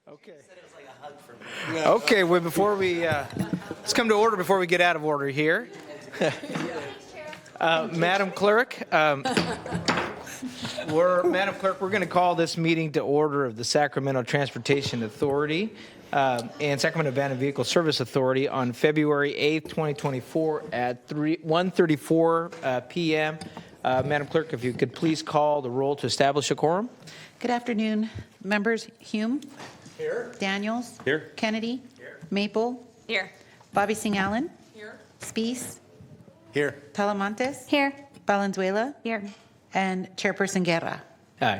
Okay. Said it was like a hug for me. Okay, well, before we, let's come to order before we get out of order here. Madam Clerk, we're going to call this meeting to order of the Sacramento Transportation Authority and Sacramento Abandoned Vehicle Service Authority on February 8th, 2024 at 1:34 p.m. Madam Clerk, if you could please call the roll to establish a quorum. Good afternoon, members. Hume. Here. Daniels. Here. Kennedy. Here. Maple. Here. Bobby Singh Allen. Here. Spees. Here. Talamontes. Here. Valenzuela. Here. And Chairperson Guerra.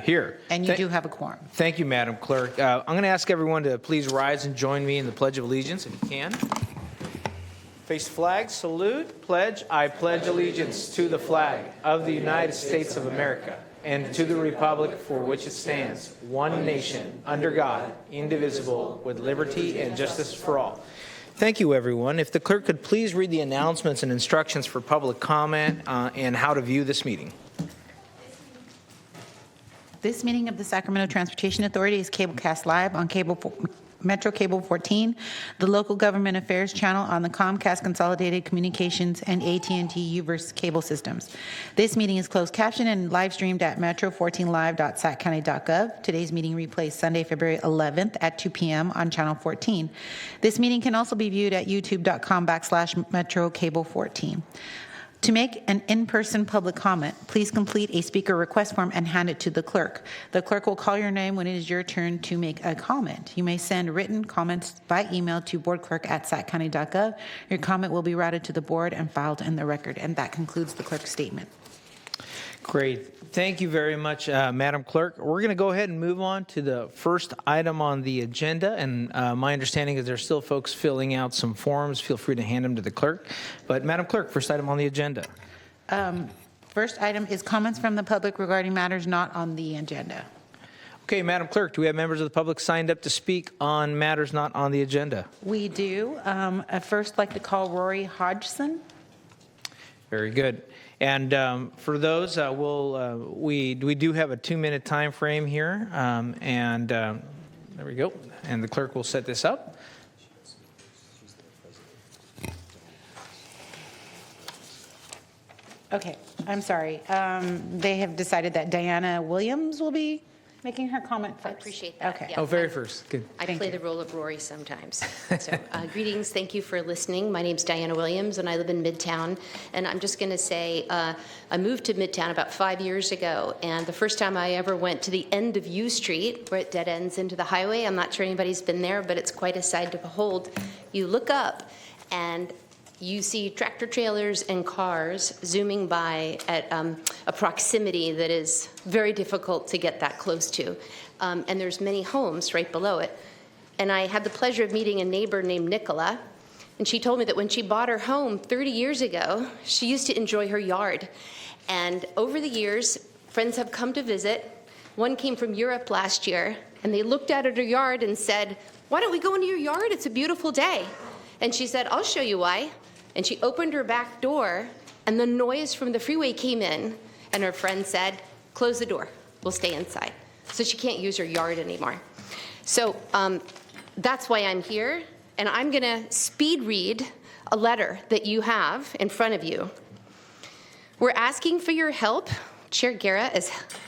Here. And you do have a quorum. Thank you, Madam Clerk. I'm going to ask everyone to please rise and join me in the Pledge of Allegiance, if you can. Face the flag, salute, pledge. I pledge allegiance to the flag of the United States of America and to the republic for which it stands, one nation, under God, indivisible, with liberty and justice for all. Thank you, everyone. If the clerk could please read the announcements and instructions for public comment and how to view this meeting. This meeting of the Sacramento Transportation Authority is cablecast live on Metro Cable 14, the Local Government Affairs channel on the Comcast Consolidated Communications and AT&T Uverse cable systems. This meeting is closed captioned and live streamed at metro14live.saccounty.gov. Today's meeting replays Sunday, February 11th at 2 p.m. on channel 14. This meeting can also be viewed at youtube.com/Metro Cable 14. To make an in-person public comment, please complete a speaker request form and hand it to the clerk. The clerk will call your name when it is your turn to make a comment. You may send written comments by email to boardclerk@saccounty.gov. Your comment will be routed to the board and filed in the record. And that concludes the clerk's statement. Great. Thank you very much, Madam Clerk. We're going to go ahead and move on to the first item on the agenda. And my understanding is there's still folks filling out some forms. Feel free to hand them to the clerk. But Madam Clerk, first item on the agenda. First item is comments from the public regarding matters not on the agenda. Okay, Madam Clerk, do we have members of the public signed up to speak on matters not on the agenda? We do. I'd first like to call Rory Hodgson. Very good. And for those, we do have a 2-minute time frame here, and there we go. And the clerk will set this up. Okay, I'm sorry. They have decided that Diana Williams will be making her comment first. I appreciate that. Okay. Yeah. Oh, very first. Good. I Thank play you. the role of Rory sometimes. So, greetings. Thank you for listening. My name's Diana Williams, and I live in Midtown. And I'm just going to say I moved to Midtown about 5 years ago. And the first time I ever went to the end of U Street, where it dead ends into the highway, I'm not sure anybody's been there, but it's quite a sight to behold. You look up, and you see tractor trailers and cars zooming by at a proximity that is very difficult to get that close to. And there's many homes right below it. And I had the pleasure of meeting a neighbor named Nicola. And she told me that when she bought her home 30 years ago, she used to enjoy her yard. And over the years, friends have come to visit. One came from Europe last year, and they looked out at her yard and said, "Why don't we go into your yard? It's a beautiful day." And she said, "I'll show you why." And she opened her back door, and the noise from the freeway came in, and her friend said, "Close the door, we'll stay inside." So she can't use her yard anymore. So that's why I'm here, and I'm gonna speed read a letter that you have in front of you. We're asking for your help, Chair Guerra,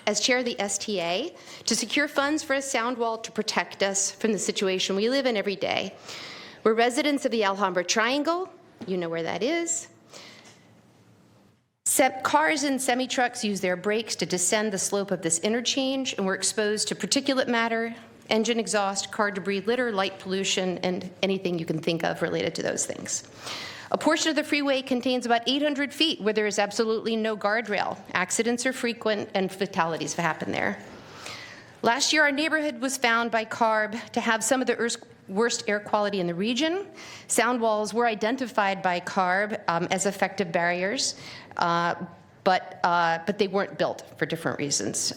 as chair of the STA, to secure funds for a sound wall to protect us from the situation we live in every day. We're residents of the Alhambra Triangle. You know where that is. Cars and semi-trucks use their brakes to descend the slope of this interchange, and we're exposed to particulate matter, engine exhaust, car debris, litter, light pollution, and anything you can think of related to those things. A portion of the freeway contains about 800 feet where there is absolutely no guardrail. Accidents are frequent, and fatalities have happened there. Last year, our neighborhood was found by CARB to have some of the worst air quality in the region. Sound walls were identified by CARB as effective barriers, but they weren't built for different reasons.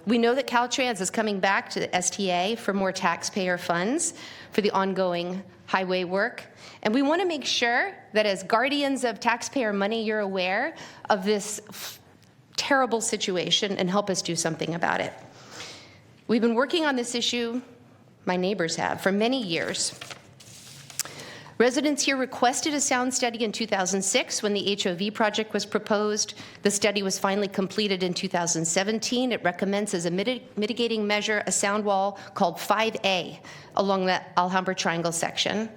We know that Caltrans is coming back to the STA for more taxpayer funds for the ongoing highway work. And we want to make sure that as guardians of taxpayer money, you're aware of this terrible situation and help us do something about it. We've been working on this issue my neighbors have, for many years. Residents here requested a sound study in 2006 when the HOV project was proposed. The study was finally completed in 2017. It recommends as a mitigating measure a sound wall called 5A along the Alhambra Triangle section.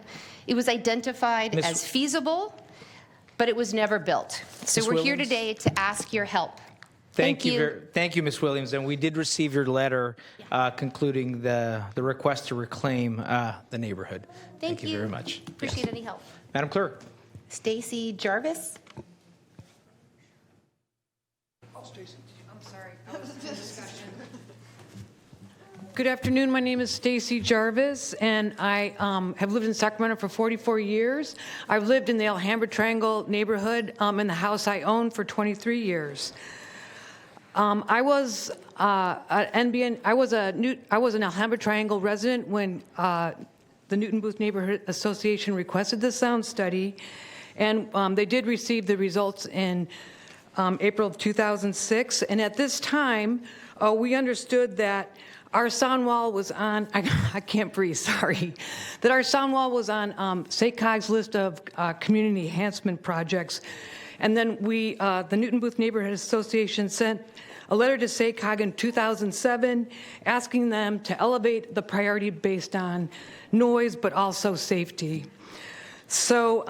It was identified as feasible, but it was never built. So we're here today to ask your help. Thank you, Ms. Williams. And we did receive your letter concluding the request to reclaim the neighborhood. Thank you very much. Appreciate any help. Madam Clerk. Stacy Jarvis. Good afternoon. My name is Stacy Jarvis, and I have lived in Sacramento for 44 years. I've lived in the Alhambra Triangle neighborhood in the house I own for 23 years. I was an Alhambra Triangle resident when the Newton Booth Neighborhood Association requested the sound study, and they did receive the results in April of 2006. And at this time, we understood that our sound wall was on, I can't breathe, sorry, that our sound wall was on SACOG's list of community enhancement projects. And then the Newton Booth Neighborhood Association sent a letter to SACOG in 2007 asking them to elevate the priority based on noise, but also safety. So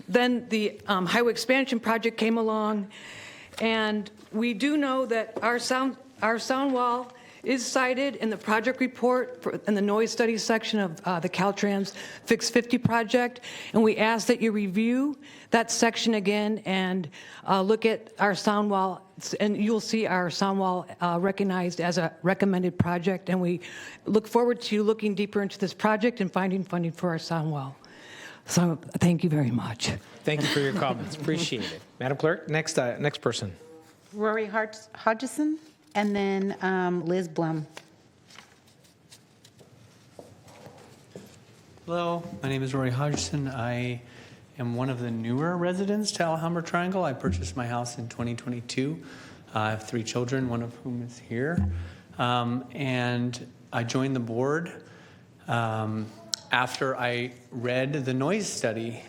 then the highway expansion project came along, and we do know that our sound wall is cited in the project report in the noise study section of the Caltrans Fix 50 project, and we ask that you review that section again and look at our sound wall, and you'll see our sound wall recognized as a recommended project, and we look forward to looking deeper into this project and finding funding for our sound wall. So thank you very much. Thank you for your comments. Appreciate it. Madam Clerk, next person. Rory Hodgson, and then Liz Blum. Hello, my name is Rory Hodgson. I am one of the newer residents to Alhambra Triangle. I purchased my house in 2022. I have 3 children, one of whom is here. And I joined the board after I read the noise study.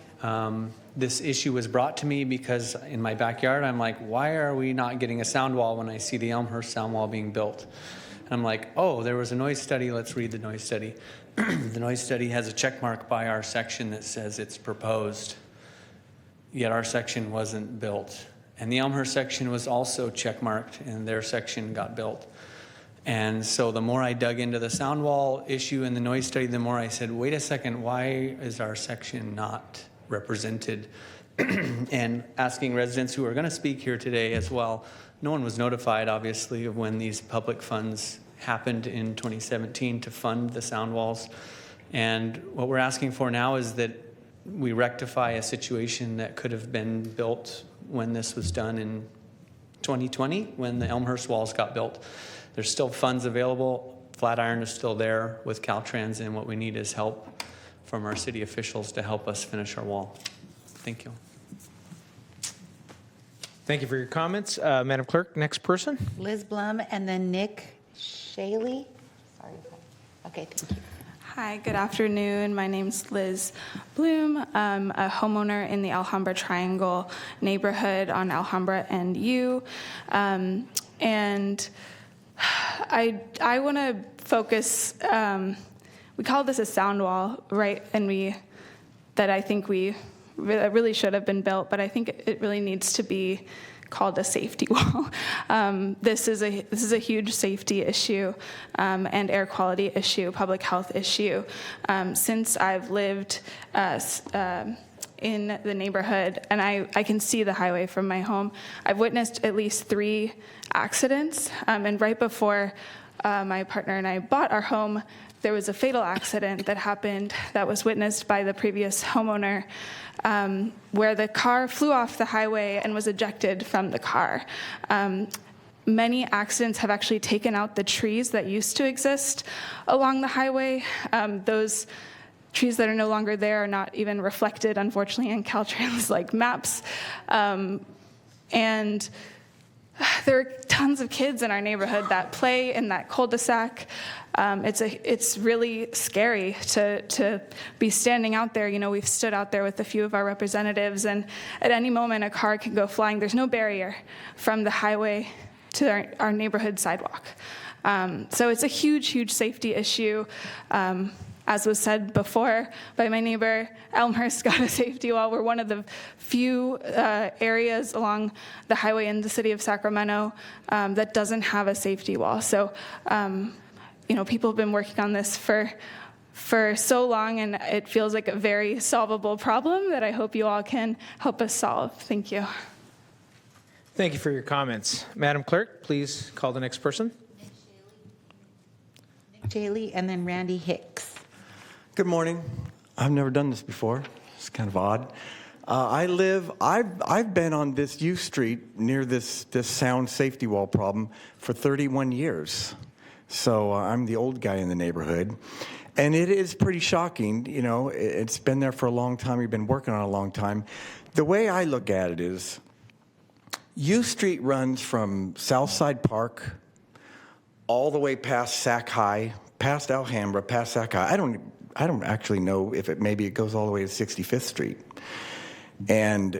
This issue was brought to me because in my backyard, I'm like, why are we not getting a sound wall when I see the Elmhurst sound wall being built? And I'm like, oh, there was a noise study. Let's read the noise study. The noise study has a check mark by our section that says it's proposed, yet our section wasn't built. And the Elmhurst section was also check marked, and their section got built. And so the more I dug into the sound wall issue and the noise study, the more I said, wait a second, why is our section not represented? And asking residents who are going to speak here today as well, no one was notified, obviously, of when these public funds happened in 2017 to fund the sound walls. And what we're asking for now is that we rectify a situation that could have been built when this was done in 2020, when the Elmhurst walls got built. There's still funds available. Flatiron is still there with Caltrans, and what we need is help from our city officials to help us finish our wall. Thank you. Thank you for your comments. Madam Clerk, next person. Liz Blum, and then Nick Shaley. Sorry. Okay, thank you. Hi, good afternoon. My name's Liz Bloom. I'm a homeowner in the Alhambra Triangle neighborhood on Alhambra and U. And I want to focus, we call this a sound wall, right? And that I think really should have been built, but I think it really needs to be called a safety wall. This is a huge safety issue and air quality issue, public health issue. Since I've lived in the neighborhood, and I can see the highway from my home, I've witnessed at least 3 accidents. And right before my partner and I bought our home, there was a fatal accident that happened that was witnessed by the previous homeowner, where the car flew off the highway and was ejected from the car. Many accidents have actually taken out the trees that used to exist along the highway. Those trees that are no longer there are not even reflected, unfortunately, in Caltrans maps. And there are tons of kids in our neighborhood that play in that cul-de-sac. It's really scary to be standing out there. You know, we've stood out there with a few of our representatives, and at any moment a car can go flying. There's no barrier from the highway to our neighborhood sidewalk. So it's a huge, huge safety issue. As was said before by my neighbor, Elmhurst got a safety wall. We're one of the few areas along the highway in the city of Sacramento that doesn't have a safety wall. So, you know, people have been working on this for so long, and it feels like a very solvable problem that I hope you all can help us solve. Thank you. Thank you for your comments. Madam Clerk, please call the next person. Nick Jaley, and then Randy Hicks. Good morning. I've never done this before. It's kind of odd. I've been on this U Street near this sound safety wall problem for 31 years. So I'm the old guy in the neighborhood. And it is pretty shocking. You know, it's been there for a long time. We've been working on it a long time. The way I look at it is U Street runs from Southside Park all the way past Sac High, past Alhambra, past Sac High. I don't actually know if maybe it goes all the way to 65th Street. And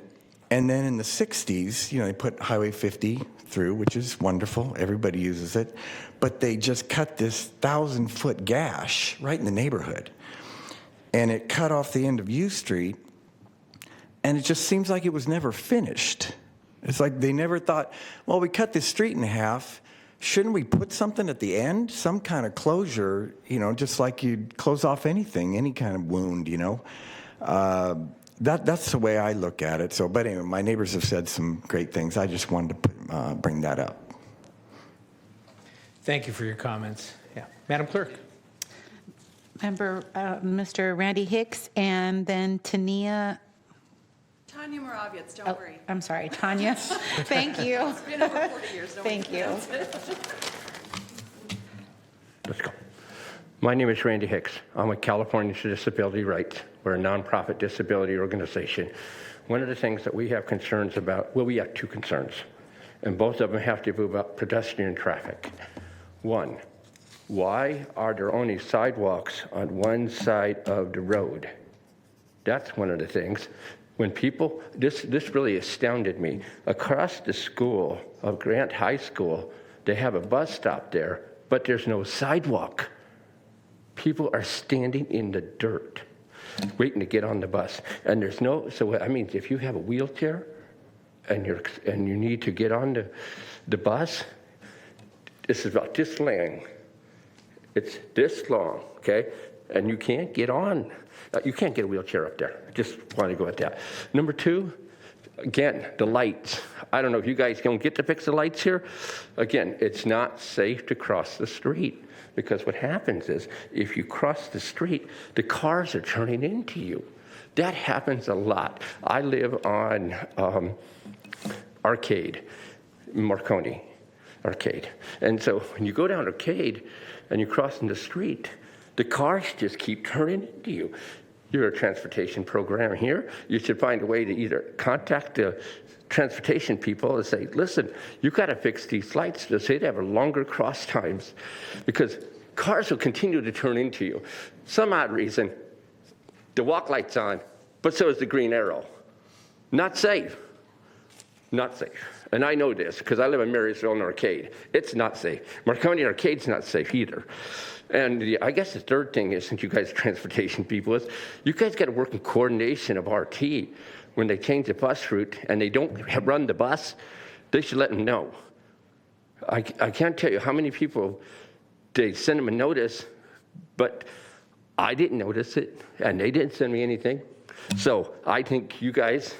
then in the 60s, you know, they put Highway 50 through, which is wonderful. Everybody uses it. But they just cut this 1,000-foot gash right in the neighborhood. And it cut off the end of U Street. And it just seems like it was never finished. It's like they never thought, well, we cut this street in half. Shouldn't we put something at the end? Some kind of closure, you know, just like you'd close off anything, any kind of wound, you know. That's the way I look at it. So, but anyway, my neighbors have said some great things. I just wanted to bring that up. Thank you for your comments. Yeah. Madam Clerk. Member Mr. Randy Hicks, and then Tanya Moraviec, don't worry. I'm sorry, Tanya. Thank you. It's been over 40 years. Thank you. Let's go. My name is Randy Hicks. I'm with California for Disability Rights. We're a nonprofit disability organization. One of the things that we have concerns about, well, we have two concerns, and both of them have to do about pedestrian traffic. One, why are there only sidewalks on one side of the road? That's one of the things. When people, this really astounded me. Across the school of Grant High School, they have a bus stop there, but there's no sidewalk. People are standing in the dirt, waiting to get on the bus. And there's no, so I mean, if you have a wheelchair and you need to get on the bus, this is about this long. It's this long, okay? And you can't get on. You can't get a wheelchair up there. I just want to go at that. Number two, again, the lights. I don't know if you guys don't get to fix the lights here. Again, it's not safe to cross the street, because what happens is if you cross the street, the cars are turning into you. That happens a lot. I live on Arcade, Marconi Arcade. And so when you go down Arcade and you cross in the street, the cars just keep turning into you. You're a transportation program here. You should find a way to either contact the transportation people and say, listen, you've got to fix these lights to say they have longer cross times, because cars will continue to turn into you. Some odd reason, the walk light's on, but so is the green arrow. Not safe. Not safe. And I know this because I live in Marysville and Arcade. It's not safe. Marconi Arcade's not safe either. And I guess the third thing is, since you guys are transportation people, is you guys got to work in coordination of RT. When they change the bus route and they don't run the bus, they should let them know. I can't tell you how many people, they send them a notice, but I didn't notice it, and they didn't send me anything. So I think you guys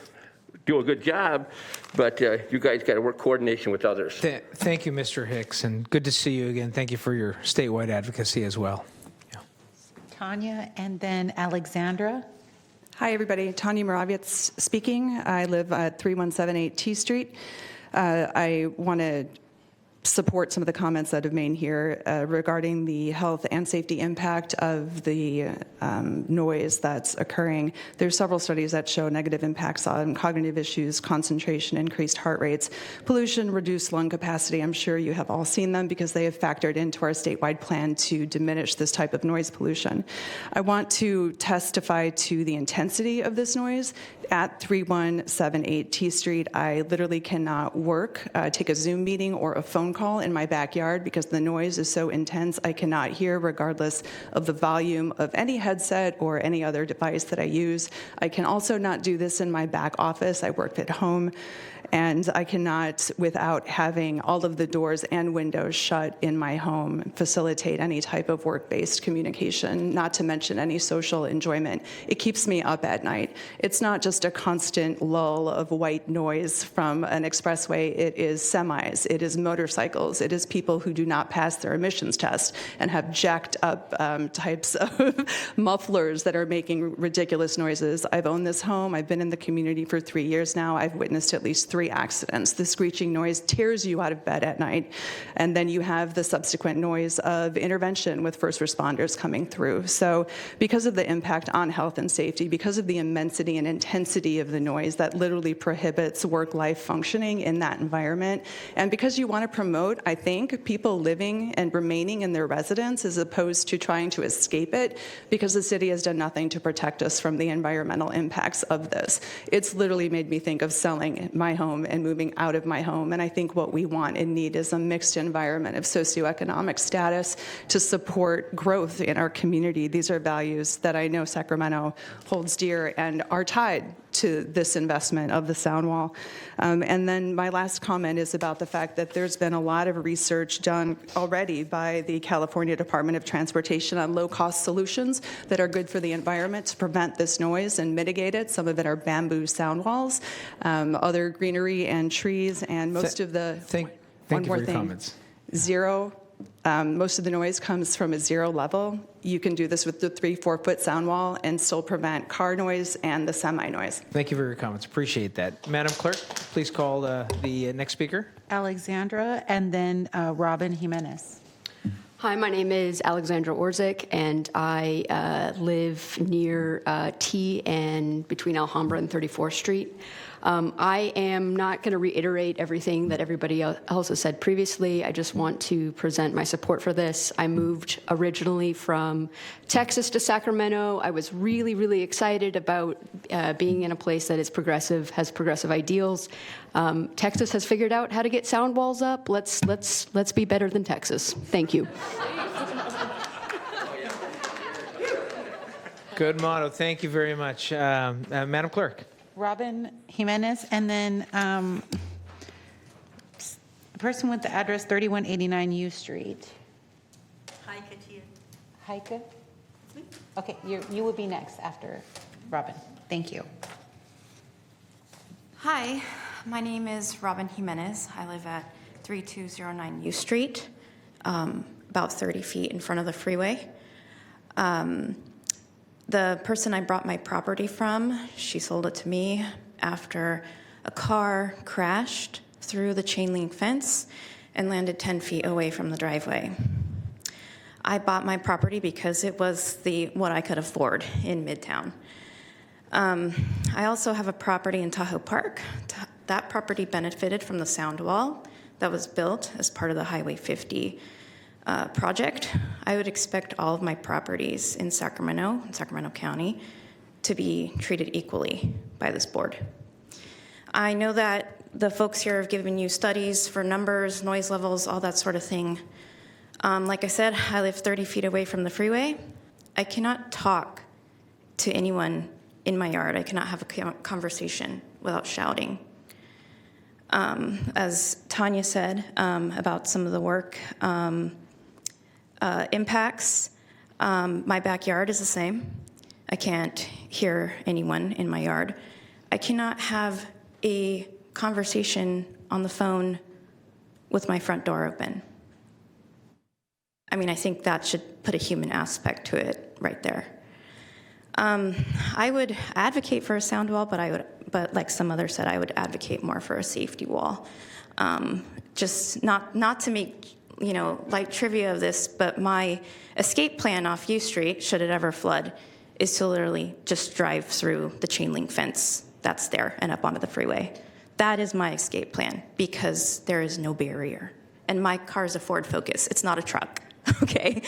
do a good job, but you guys got to work coordination with others. Thank you, Mr. Hicks, and good to see you again. Thank you for your statewide advocacy as well. Yeah. Tanya, and then Alexandra. Hi, everybody. Tanya Moraviec speaking. I live at 3178 T Street. I want to support some of the comments that have made here regarding the health and safety impact of the noise that's occurring. There's several studies that show negative impacts on cognitive issues, concentration, increased heart rates, pollution, reduced lung capacity. I'm sure you have all seen them because they have factored into our statewide plan to diminish this type of noise pollution. I want to testify to the intensity of this noise. At 3178 T Street, I literally cannot work, take a Zoom meeting or a phone call in my backyard because the noise is so intense I cannot hear regardless of the volume of any headset or any other device that I use. I can also not do this in my back office. I work at home. And I cannot, without having all of the doors and windows shut in my home, facilitate any type of work-based communication, not to mention any social enjoyment. It keeps me up at night. It's not just a constant lull of white noise from an expressway. It is semis, it is motorcycles, it is people who do not pass their emissions test and have jacked up types of mufflers that are making ridiculous noises. I've owned this home. I've been in the community for 3 years now. I've witnessed at least 3 accidents. The screeching noise tears you out of bed at night, and then you have the subsequent noise of intervention with first responders coming through. So because of the impact on health and safety, because of the immensity and intensity of the noise that literally prohibits work-life functioning in that environment, and because you want to promote, I think, people living and remaining in their residence as opposed to trying to escape it, because the city has done nothing to protect us from the environmental impacts of this. It's literally made me think of selling my home and moving out of my home. And I think what we want and need is a mixed environment of socioeconomic status to support growth in our community. These are values that I know Sacramento holds dear and are tied to this investment of the sound wall. And then my last comment is about the fact that there's been a lot of research done already by the California Department of Transportation on low-cost solutions that are good for the environment to prevent this noise and mitigate it. Some of it are bamboo sound walls, other greenery and trees, and most of the... Thank one you more for your thing. comments. Zero. Most of the noise comes from a zero level. You can do this with the 3-4 foot sound wall and still prevent car noise and the semi noise. Thank you for your comments. Appreciate that. Madam Clerk, please call the next speaker. Alexandra, and then Robin Jimenez. Hi, my name is Alexandra Orzik, and I live near T and between Alhambra and 34th Street. I am not going to reiterate everything that everybody else has said previously. I just want to present my support for this. I moved originally from Texas to Sacramento. I was really, really excited about being in a place that is progressive, has progressive ideals. Texas has figured out how to get sound walls up. Let's be better than Texas. Thank you. Good motto. Thank you very much. Madam Clerk. Robin Jimenez, and then a person with the address 3189 U Street. Hi, Katia. Heike? Okay, you will be next after Robin. Thank you. Hi, my name is Robin Jimenez. I live at 3209 U Street, about 30 feet in front of the freeway. The person I brought my property from, she sold it to me after a car crashed through the chain link fence and landed 10 feet away from the driveway. I bought my property because it was what I could afford in Midtown. I also have a property in Tahoe Park. That property benefited from the sound wall that was built as part of the Highway 50 project. I would expect all of my properties in Sacramento County, to be treated equally by this board. I know that the folks here have given you studies for numbers, noise levels, all that sort of thing. Like I said, I live 30 feet away from the freeway. I cannot talk to anyone in my yard. I cannot have a conversation without shouting. As Tanya said about some of the work, impacts. My backyard is the same. I can't hear anyone in my yard. I cannot have a conversation on the phone with my front door open. I mean, I think that should put a human aspect to it right there. I would advocate for a sound wall, but like some others said, I would advocate more for a safety wall. Just not to make, light trivia of this, but my escape plan off U Street, should it ever flood, is to literally just drive through the chain link fence that's there and up onto the freeway. That is my escape plan because there is no barrier. And my car is a Ford Focus. It's not a truck, okay?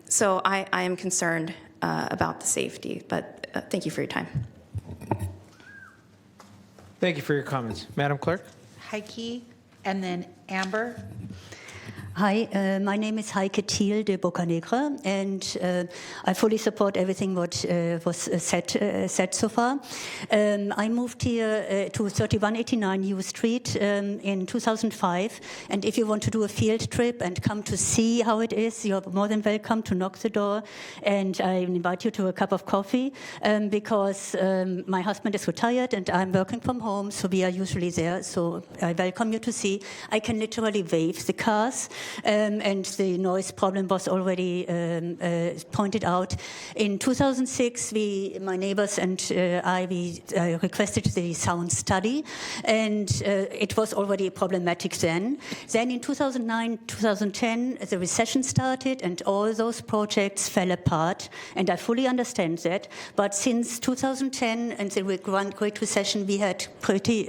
So I am concerned about the safety, but thank you for your time. Thank you for your comments. Madam Clerk? Heike, and then Amber. Hi, my name is Heike Thiel de Bocanegra, and I fully support everything what was said so far. I moved here to 3189 U Street in 2005, and if you want to do a field trip and come to see how it is, you're more than welcome to knock the door, and I invite you to a cup of coffee, because my husband is retired and I'm working from home, so we are usually there, so I welcome you to see. I can literally wave the cars. And the noise problem was already pointed out. In 2006, my neighbors and we requested the sound study, and it was already problematic then. Then in 2009, 2010, the recession started, and all those projects fell apart, and I fully understand that. But since 2010 and the Great Recession, we had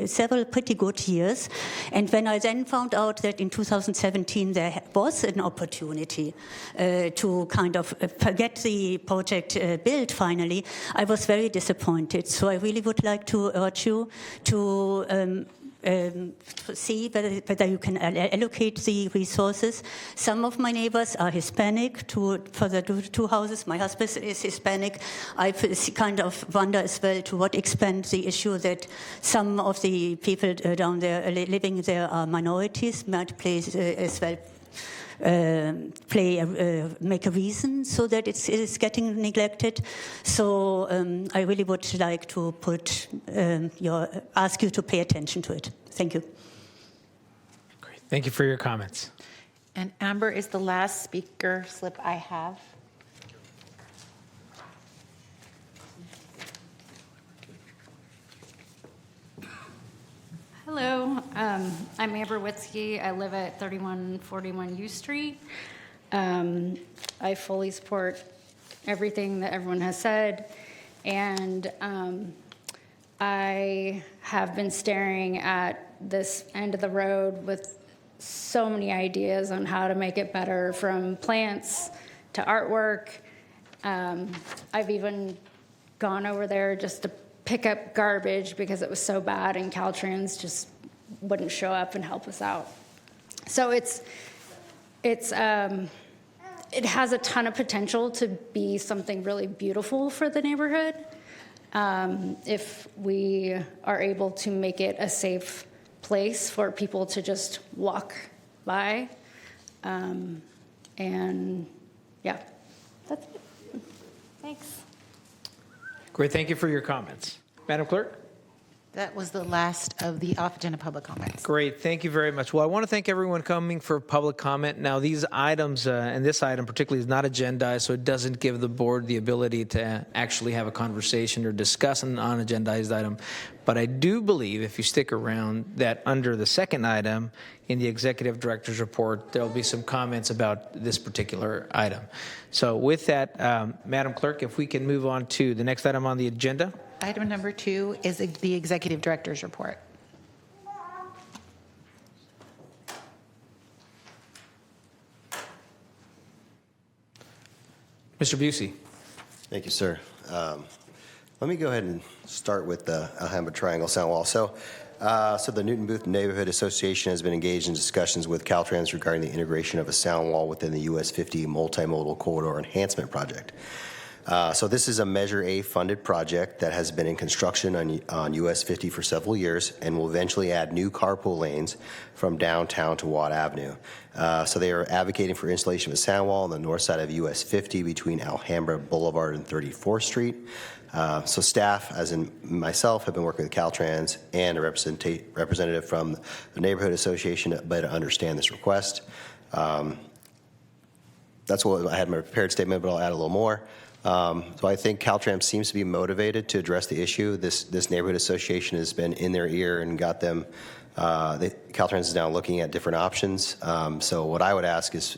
several pretty good years. And when I then found out that in 2017 there was an opportunity to kind of get the project built finally, I was very disappointed. So I really would like to urge you to see whether you can allocate the resources. Some of my neighbors are Hispanic. For the two houses, my husband is Hispanic. I kind of wonder as well to what extent the issue that some of the people down there living there are minorities might play as well. Make a reason so that it is getting neglected. So I really would like to ask you to pay attention to it. Thank you. Great. Thank you for your comments. And Amber is the last speaker slip I have. Hello, I'm Amber Witzke. I live at 3141 U Street. I fully support everything that everyone has said, and I have been staring at this end of the road with so many ideas on how to make it better, from plants to artwork. I've even gone over there just to pick up garbage because it was so bad and Caltrans just wouldn't show up and help us out. So it has a ton of potential to be something really beautiful for the neighborhood if we are able to make it a safe place for people to just walk by. And yeah, that's it. Thanks. Great. Thank you for your comments. Madam Clerk? That was the last of the off-agenda public comments. Great. Thank you very much. Well, I want to thank everyone coming for public comment. Now, these items, and this item particularly, is not agendized, so it doesn't give the board the ability to actually have a conversation or discuss an unagendized item. But I do believe, if you stick around, that under the second item in the executive director's report, there'll be some comments about this particular item. So with that, Madam Clerk, if we can move on to the next item on the agenda. Item number 2 is the executive director's report. Mr. Busey. Thank you, sir. Let me go ahead and start with the Alhambra Triangle Sound Wall. So the Newton Booth Neighborhood Association has been engaged in discussions with Caltrans regarding the integration of a sound wall within the US 50 multimodal corridor enhancement project. So this is a Measure A funded project that has been in construction on US 50 for several years and will eventually add new carpool lanes from downtown to Watt Avenue. So they are advocating for installation of a sound wall on the north side of US 50 between Alhambra Boulevard and 34th Street. So staff, as in myself, have been working with Caltrans and a representative from the Neighborhood Association to better understand this request. That's what I had in my prepared statement, but I'll add a little more. So I think Caltrans seems to be motivated to address the issue. This neighborhood association has been in their ear and got them Caltrans is now looking at different options. So what I would ask is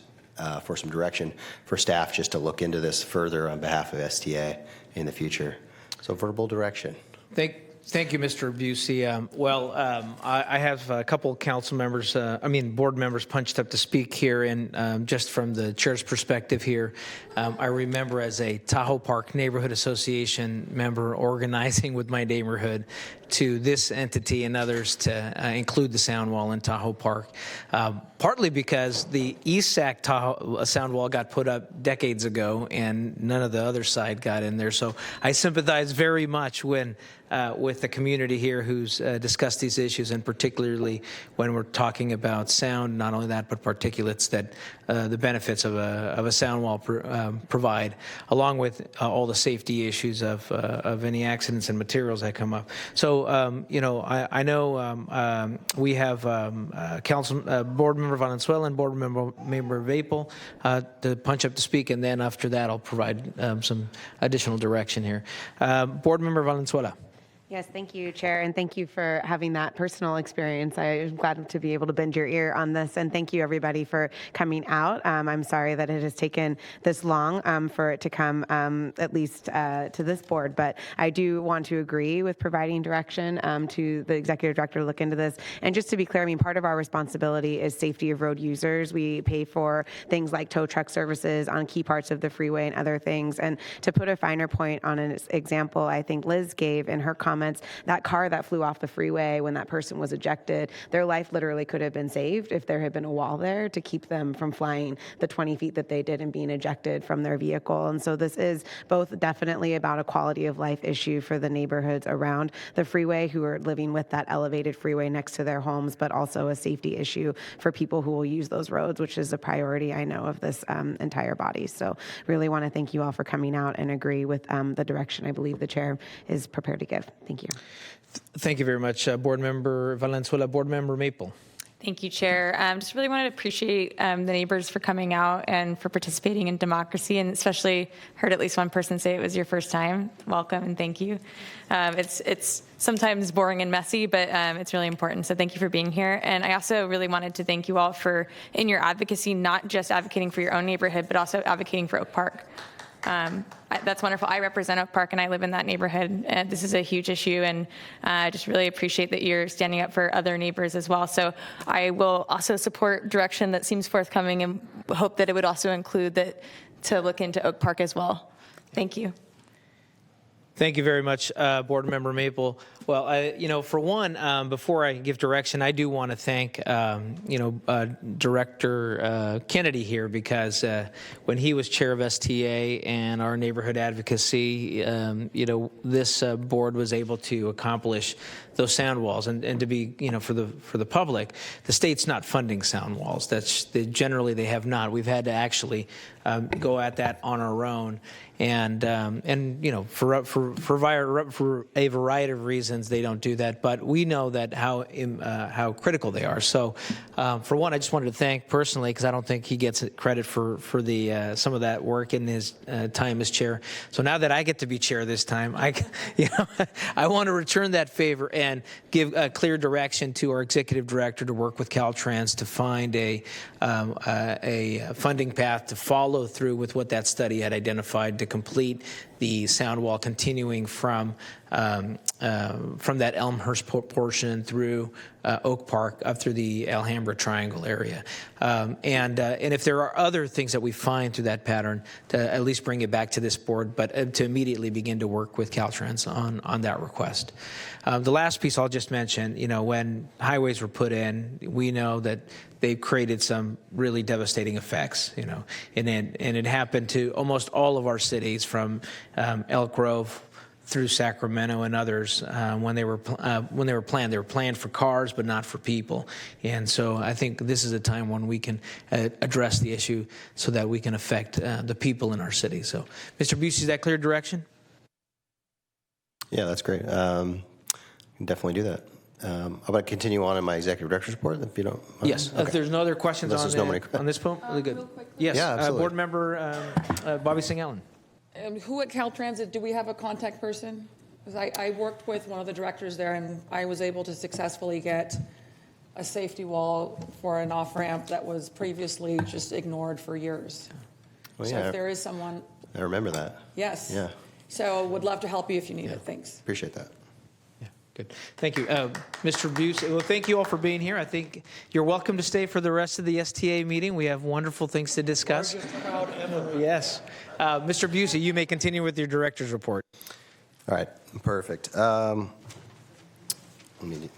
for some direction for staff just to look into this further on behalf of STA in the future. So verbal direction. Thank you, Mr. Busey. I have a couple council members, board members punched up to speak here, and just from the chair's perspective here, I remember as a Tahoe Park Neighborhood Association member organizing with my neighborhood to this entity and others to include the sound wall in Tahoe Park, partly because the East Sac Tahoe sound wall got put up decades ago and none of the other side got in there. So I sympathize very much with the community here who's discussed these issues, and particularly when we're talking about sound, not only that, but particulates that the benefits of a sound wall provide, along with all the safety issues of any accidents and materials that come up. So, I know we have Board Member Valenzuela and Board Member Vapel to punch up to speak, and then after that, I'll provide some additional direction here. Board Member Valenzuela. Yes, thank you, Chair, and thank you for having that personal experience. I'm glad to be able to bend your ear on this, and thank you, everybody, for coming out. I'm sorry that it has taken this long for it to come, at least to this board, but I do want to agree with providing direction to the executive director to look into this. And just to be clear, part of our responsibility is safety of road users. We pay for things like tow truck services on key parts of the freeway and other things. And to put a finer point on an example, I think Liz gave in her comments, that car that flew off the freeway when that person was ejected, their life literally could have been saved if there had been a wall there to keep them from flying the 20 feet that they did and being ejected from their vehicle. And so this is both definitely about a quality of life issue for the neighborhoods around the freeway who are living with that elevated freeway next to their homes, but also a safety issue for people who will use those roads, which is a priority, I know, of this entire body. So really want to thank you all for coming out and agree with the direction I believe the chair is prepared to give. Thank you. Thank you very much, Board Member Valenzuela. Board Member Maple. Thank you, Chair. Just really wanted to appreciate the neighbors for coming out and for participating in democracy, and especially heard at least one person say it was your first time. Welcome and thank you. It's sometimes boring and messy, but it's really important. So thank you for being here. And I also really wanted to thank you all for, in your advocacy, not just advocating for your own neighborhood, but also advocating for Oak Park. That's wonderful. I represent Oak Park and I live in that neighborhood. And this is a huge issue, and I just really appreciate that you're standing up for other neighbors as well. So I will also support direction that seems forthcoming and hope that it would also include that to look into Oak Park as well. Thank you. Thank you very much, Board Member Maple. Well, for one, before I give direction, I do want to thank, Director Kennedy here, because when he was chair of STA and our neighborhood advocacy, this board was able to accomplish those sound walls. And to be, for the public, the state's not funding sound walls. Generally they have not. We've had to actually go at that on our own. And for a variety of reasons, they don't do that. But we know that how critical they are. So, for one, I just wanted to thank personally, because I don't think he gets credit for the some of that work in his time as chair. So now that I get to be chair this time, I want to return that favor and give a clear direction to our executive director to work with Caltrans to find a funding path to follow through with what that study had identified to complete the sound wall continuing from that Elmhurst portion through Oak Park up through the Alhambra Triangle area. And if there are other things that we find through that pattern, to at least bring it back to this board, but to immediately begin to work with Caltrans on that request. The last piece I'll just mention, when highways were put in, we know that they've created some really devastating effects, and it happened to almost all of our cities from Elk Grove through Sacramento and others. When they were planned, they were planned for cars, but not for people. And so I think this is a time when we can address the issue so that we can affect the people in our city. So, Mr. Busey, is that clear direction? Yeah, that's great. Can definitely do that. I'm going to continue on in my executive director's report, if you don't mind. Yes. Okay. If there's no other questions on this point, really good. Yes. Yeah, Board Member Bobby Singh Allen. Who at Caltrans, do we have a contact person? Because I worked with one of the directors there, and I was able to successfully get a safety wall for an off-ramp that was previously just ignored for years. Well, So yeah, if there is someone, I remember that. yes. Yeah, So would love to help you if you need it. Thanks. appreciate that. Good. Thank you. Mr. Busey, well, thank you all for being here. I think you're welcome to stay for the rest of the STA meeting. We have wonderful things to discuss. Yes. Mr. Busey, you may continue with your director's report. All right, perfect. Let me.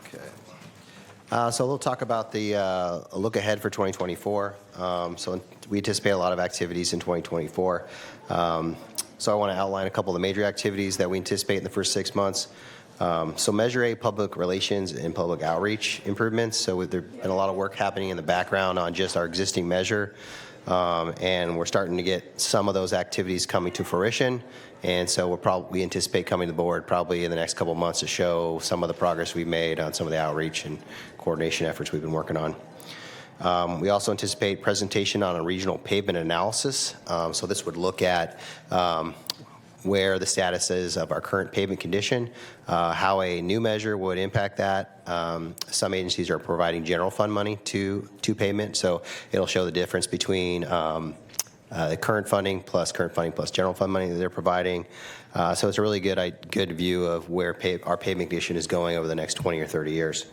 Okay. So we'll talk about the look ahead for 2024. So we anticipate a lot of activities in 2024. So I want to outline a couple of the major activities that we anticipate in the first 6 months. So Measure A, public relations and public outreach improvements. So there's been a lot of work happening in the background on just our existing measure. And we're starting to get some of those activities coming to fruition. And so we anticipate coming to the board probably in the next couple of months to show some of the progress we've made on some of the outreach and coordination efforts we've been working on. We also anticipate presentation on a regional pavement analysis. So this would look at where the status is of our current pavement condition, how a new measure would impact that. Some agencies are providing general fund money to pavement, so it'll show the difference between the current funding plus general fund money that they're providing. So it's a really good view of where our pavement condition is going over the next 20 or 30 years.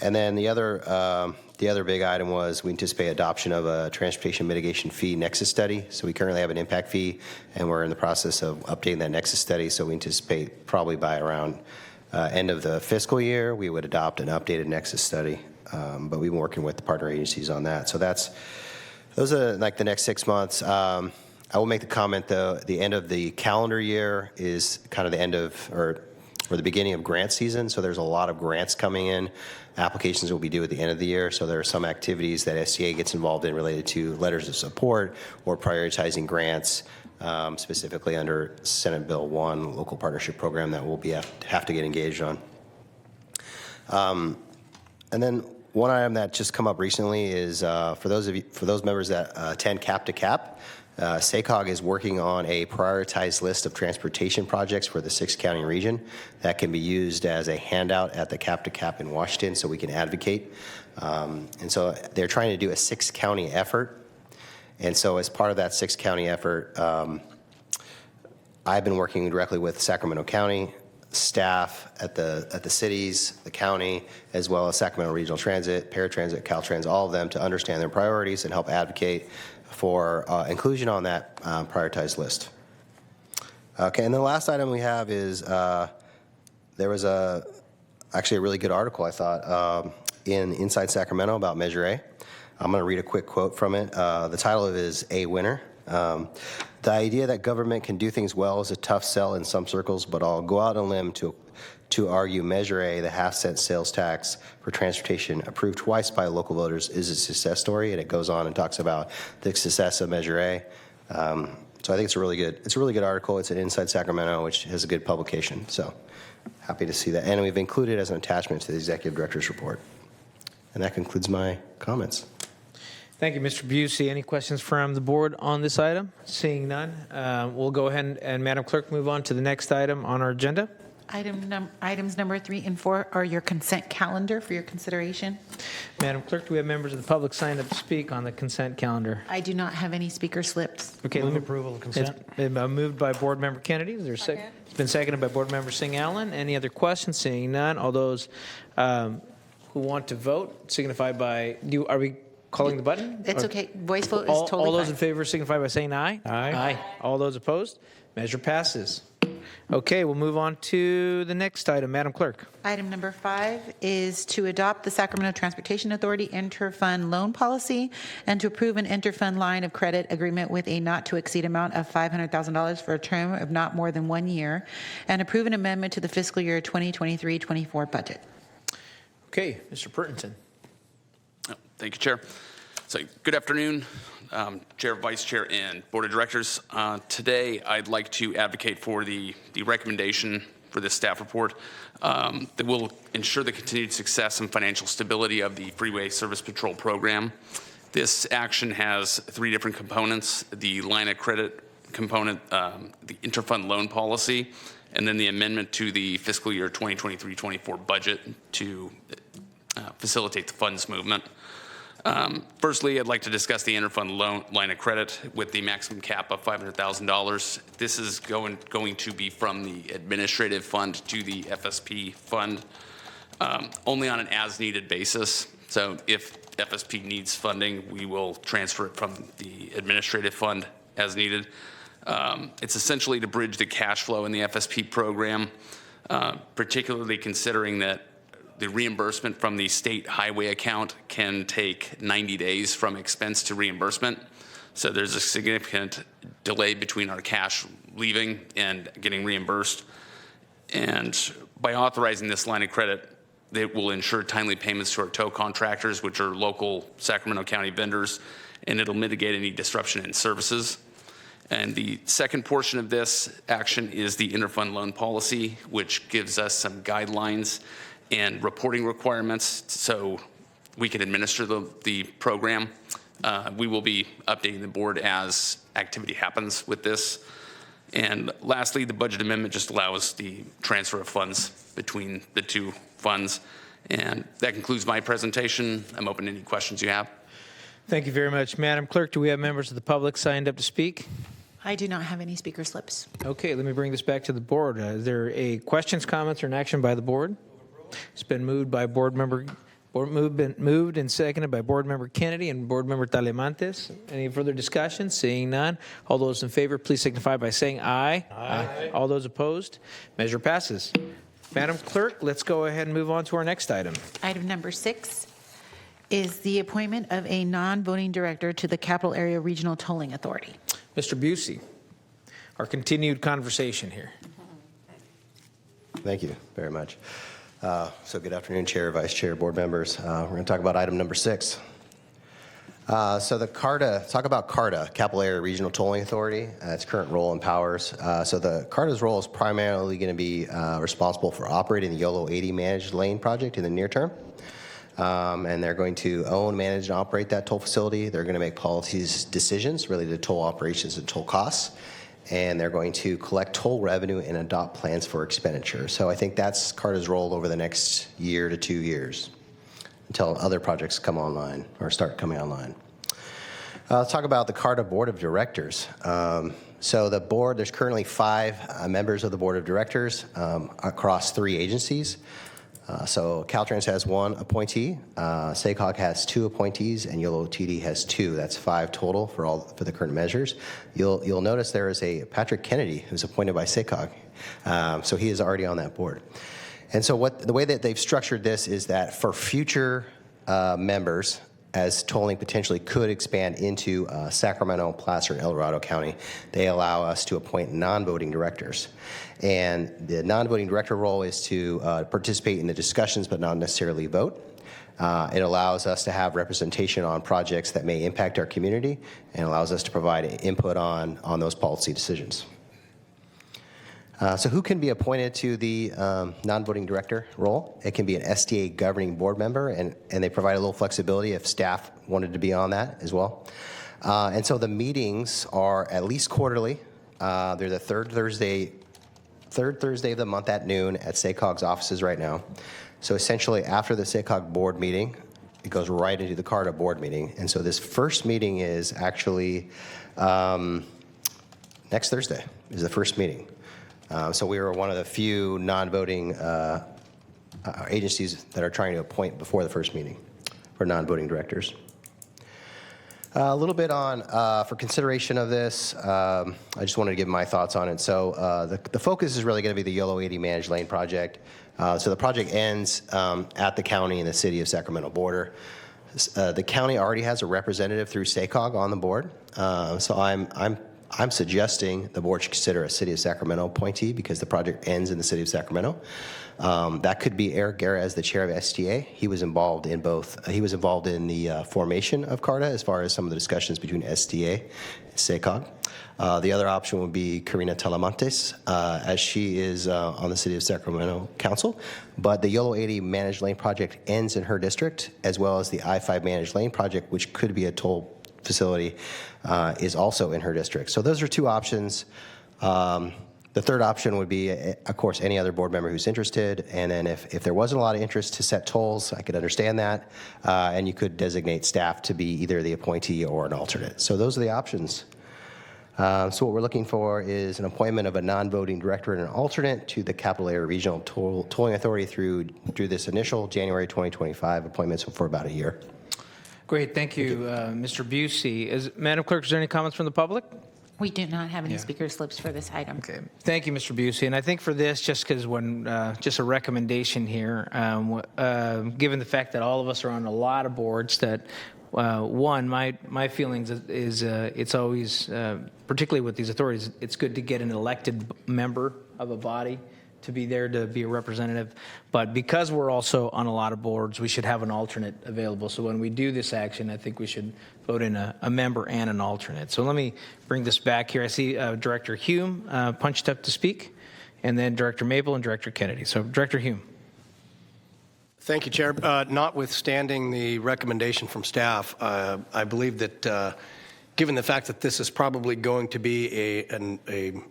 And then the other big item was we anticipate adoption of a transportation mitigation fee nexus study. So we currently have an impact fee, and we're in the process of updating that nexus study. So we anticipate probably by around end of the fiscal year, we would adopt an updated nexus study. But we've been working with the partner agencies on that. So those are like the next 6 months. I will make the comment, though, the end of the calendar year is kind of the end of, or the beginning of grant season, so there's a lot of grants coming in. Applications will be due at the end of the year, so there are some activities that SCA gets involved in related to letters of support or prioritizing grants, specifically under Senate Bill 1, local partnership program that we'll have to get engaged on. And then one item that just come up recently is for those members that attend Cap to Cap, SACOG is working on a prioritized list of transportation projects for the 6-county region that can be used as a handout at the Cap to Cap in Washington so we can advocate. And so they're trying to do a 6-county effort. And so as part of that 6-county effort, I've been working directly with Sacramento County staff at the cities, the county, as well as Sacramento Regional Transit, Paratransit, Caltrans, all of them to understand their priorities and help advocate for inclusion on that prioritized list. Okay, and the last item we have is there was actually a really good article, I thought, in Inside Sacramento about Measure A. I'm going to read a quick quote from it. The title of it is A Winner. The idea that government can do things well is a tough sell in some circles, but I'll go out on a limb to argue Measure A, the half-cent sales tax for transportation approved twice by local voters, is a success story, and it goes on and talks about the success of Measure A. So I think it's a really good article. It's at Inside Sacramento, which has a good publication. So happy to see that, and we've included it as an attachment to the executive director's report. And that concludes my comments. Thank you, Mr. Busey. Any questions from the board on this item? Seeing none, we'll go ahead and Madam Clerk, move on to the next item on our agenda. Items number 3 and 4 are your consent calendar for your consideration. Madam Clerk, do we have members of the public signed up to speak on the consent calendar? I do not have any speaker slips. Okay, Move approval of consent. It's been moved by Board Member Kennedy. Is there a second? It's been seconded by Board Member Singh Allen. Any other questions? Seeing none, all those who want to vote signify by, are we calling the button? It's Or- okay. Voice vote is totally All those fine. in favor signify by saying aye. Aye. All those opposed? Measure passes. Okay, we'll move on to the next item. Madam Clerk. Item number 5 is to adopt the Sacramento Transportation Authority interfund loan policy and to approve an interfund line of credit agreement with a not-to-exceed amount of $500,000 for a term of not more than 1 year, and approve an amendment to the fiscal year 2023-24 budget. Okay, Mr. Purtington. Thank you, Chair. So, good afternoon, Chair, Vice Chair, and Board of Directors. Today, I'd like to advocate for the recommendation for this staff report that will ensure the continued success and financial stability of the Freeway Service Patrol program. This action has 3 different components: the line of credit component, the interfund loan policy, and then the amendment to the fiscal year 2023-24 budget to facilitate the funds movement. Firstly, I'd like to discuss the interfund loan line of credit with the maximum cap of $500,000. This is going to be from the administrative fund to the FSP fund, only on an as-needed basis. So if FSP needs funding, we will transfer it from the administrative fund as needed. It's essentially to bridge the cash flow in the FSP program, particularly considering that the reimbursement from the state highway account can take 90 days from expense to reimbursement. So there's a significant delay between our cash leaving and getting reimbursed. And by authorizing this line of credit, it will ensure timely payments to our tow contractors, which are local Sacramento County vendors, and it'll mitigate any disruption in services. And the second portion of this action is the interfund loan policy, which gives us some guidelines and reporting requirements so we can administer the program. We will be updating the board as activity happens with this. And lastly, the budget amendment just allows the transfer of funds between the two funds. And that concludes my presentation. I'm open to any questions you have. Thank you very much. Madam Clerk, do we have members of the public signed up to speak? I do not have any speaker slips. Okay, let me bring this back to the board. Is there a questions, comments, or an action by the board? It's been moved by moved and seconded by Board Member Kennedy and Board Member Talamantes. Any further discussion? Seeing none. All those in favor, please signify by saying aye. Aye. All those opposed? Measure passes. Madam Clerk, let's go ahead and move on to our next item. Item number 6 is the appointment of a non-voting director to the Capital Area Regional Tolling Authority. Mr. Busey, our continued conversation here. Thank you very much. So good afternoon, Chair, Vice Chair, board members. We're going to talk about item number 6. So the CARTA, talk about CARTA, Capital Area Regional Tolling Authority, its current role and powers. So the CARTA's role is primarily going to be responsible for operating the YOLO 80 managed lane project in the near term. And they're going to own, manage, and operate that toll facility. They're going to make policies decisions related to toll operations and toll costs. And they're going to collect toll revenue and adopt plans for expenditure. So I think that's CARTA's role over the next year to 2 years until other projects come online or start coming online. Let's talk about the CARTA Board of Directors. So the board, there's currently 5 members of the Board of Directors across 3 agencies. So Caltrans has 1 appointee, SACOG has 2 appointees, and YOLO TD has 2. That's 5 total for the current measures. You'll notice there is a Patrick Kennedy who's appointed by SACOG, so he is already on that board. And so the way that they've structured this is that for future members, as tolling potentially could expand into Sacramento, Placer, and El Dorado County, they allow us to appoint non-voting directors. And the non-voting director role is to participate in the discussions but not necessarily vote. It allows us to have representation on projects that may impact our community and allows us to provide input on those policy decisions. So who can be appointed to the non-voting director role? It can be an SDA governing board member, and they provide a little flexibility if staff wanted to be on that as well. And so the meetings are at least quarterly. They're the third Thursday of the month at noon at SACOG's offices right now. So essentially after the SACOG board meeting, it goes right into the CARTA board meeting. And so this first meeting is actually next Thursday is the first meeting. So we were one of the few non-voting agencies that are trying to appoint before the first meeting for non-voting directors. A little bit on, for consideration of this, I just wanted to give my thoughts on it. So the focus is really going to be the YOLO 80 managed lane project. So the project ends at the county and the city of Sacramento border. The county already has a representative through SACOG on the board. So I'm suggesting the board should consider a City of Sacramento appointee because the project ends in the City of Sacramento. That could be Eric Guerra as the chair of STA. He was involved in both. He was involved in the formation of CARTA as far as some of the discussions between STA and SACOG. The other option would be Karina Talamantes, as she is on the City of Sacramento Council. But the YOLO 80 managed lane project ends in her district, as well as the I-5 managed lane project, which could be a toll facility, is also in her district. So those are 2 options. The third option would be, of course, any other board member who's interested. And then if there wasn't a lot of interest to set tolls, I could understand that. And you could designate staff to be either the appointee or an alternate. So those are the options. So what we're looking for is an appointment of a non-voting director and an alternate to the Capital Area Regional Tolling Authority through this initial January 2025 appointments for about a year. Great, thank you, Mr. Busey. Madam Clerk, is there any comments from the public? We do not have any speaker slips for this item. Okay, thank you, Mr. Busey. And I think for this, just because just a recommendation here, given the fact that all of us are on a lot of boards, that one, my feelings is it's always, particularly with these authorities, it's good to get an elected member of a body to be there to be a representative. But because we're also on a lot of boards, we should have an alternate available. So when we do this action, I think we should vote in a member and an alternate. So let me bring this back here. I see Director Hume punched up to speak, and then Director Maple and Director Kennedy. So Director Hume. Thank you, Chair. Notwithstanding the recommendation from staff, I believe that given the fact that this is probably going to be an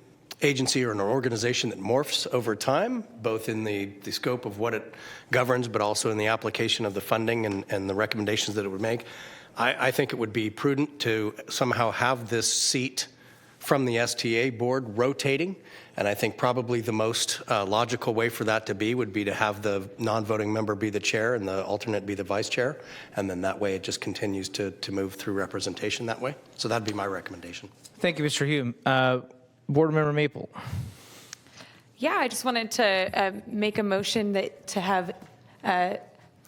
agency or an organization that morphs over time, both in the scope of what it governs, but also in the application of the funding and the recommendations that it would make, I think it would be prudent to somehow have this seat from the STA board rotating. And I think probably the most logical way for that to be would be to have the non-voting member be the chair and the alternate be the vice chair. And then that way it just continues to move through representation that way. So that'd be my recommendation. Thank you, Mr. Hume. Board Member Maple. Yeah, I just wanted to make a motion to have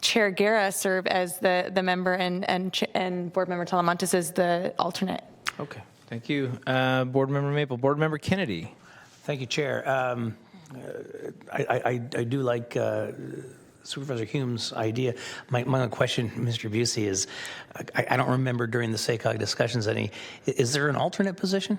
Chair Guerra serve as the member and Board Member Talamantes as the alternate. Okay, thank you. Board Member Maple. Board Member Kennedy. Thank you, Chair. I do like Supervisor Hume's idea. My only question, Mr. Busey, is I don't remember during the SACOG discussions is there an alternate position?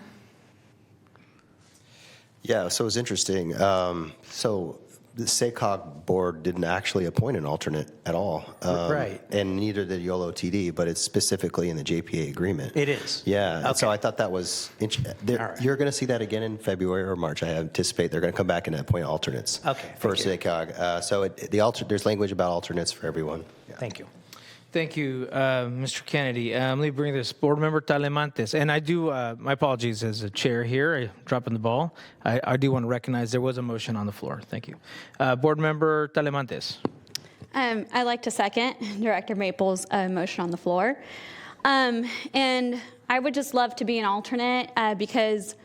Yeah, so it's interesting. So the SACOG board didn't actually appoint an alternate at all. Right. And neither did YOLO TD, but it's specifically in the JPA agreement. It is? Yeah. Okay. So I thought that was, right. You're going to see that again in February or March. I anticipate they're going to come back and appoint alternates for SACOG. So there's language about alternates for everyone. Yeah. Thank you. Thank you, Mr. Kennedy. Let me bring this Board Member Talamantes. And I do, my apologies as a chair here, I'm dropping the ball. I do want to recognize there was a motion on the floor. Thank you. Board Member Talamantes. I'd like to second Director Maple's motion on the floor. And I would just love to be an alternate because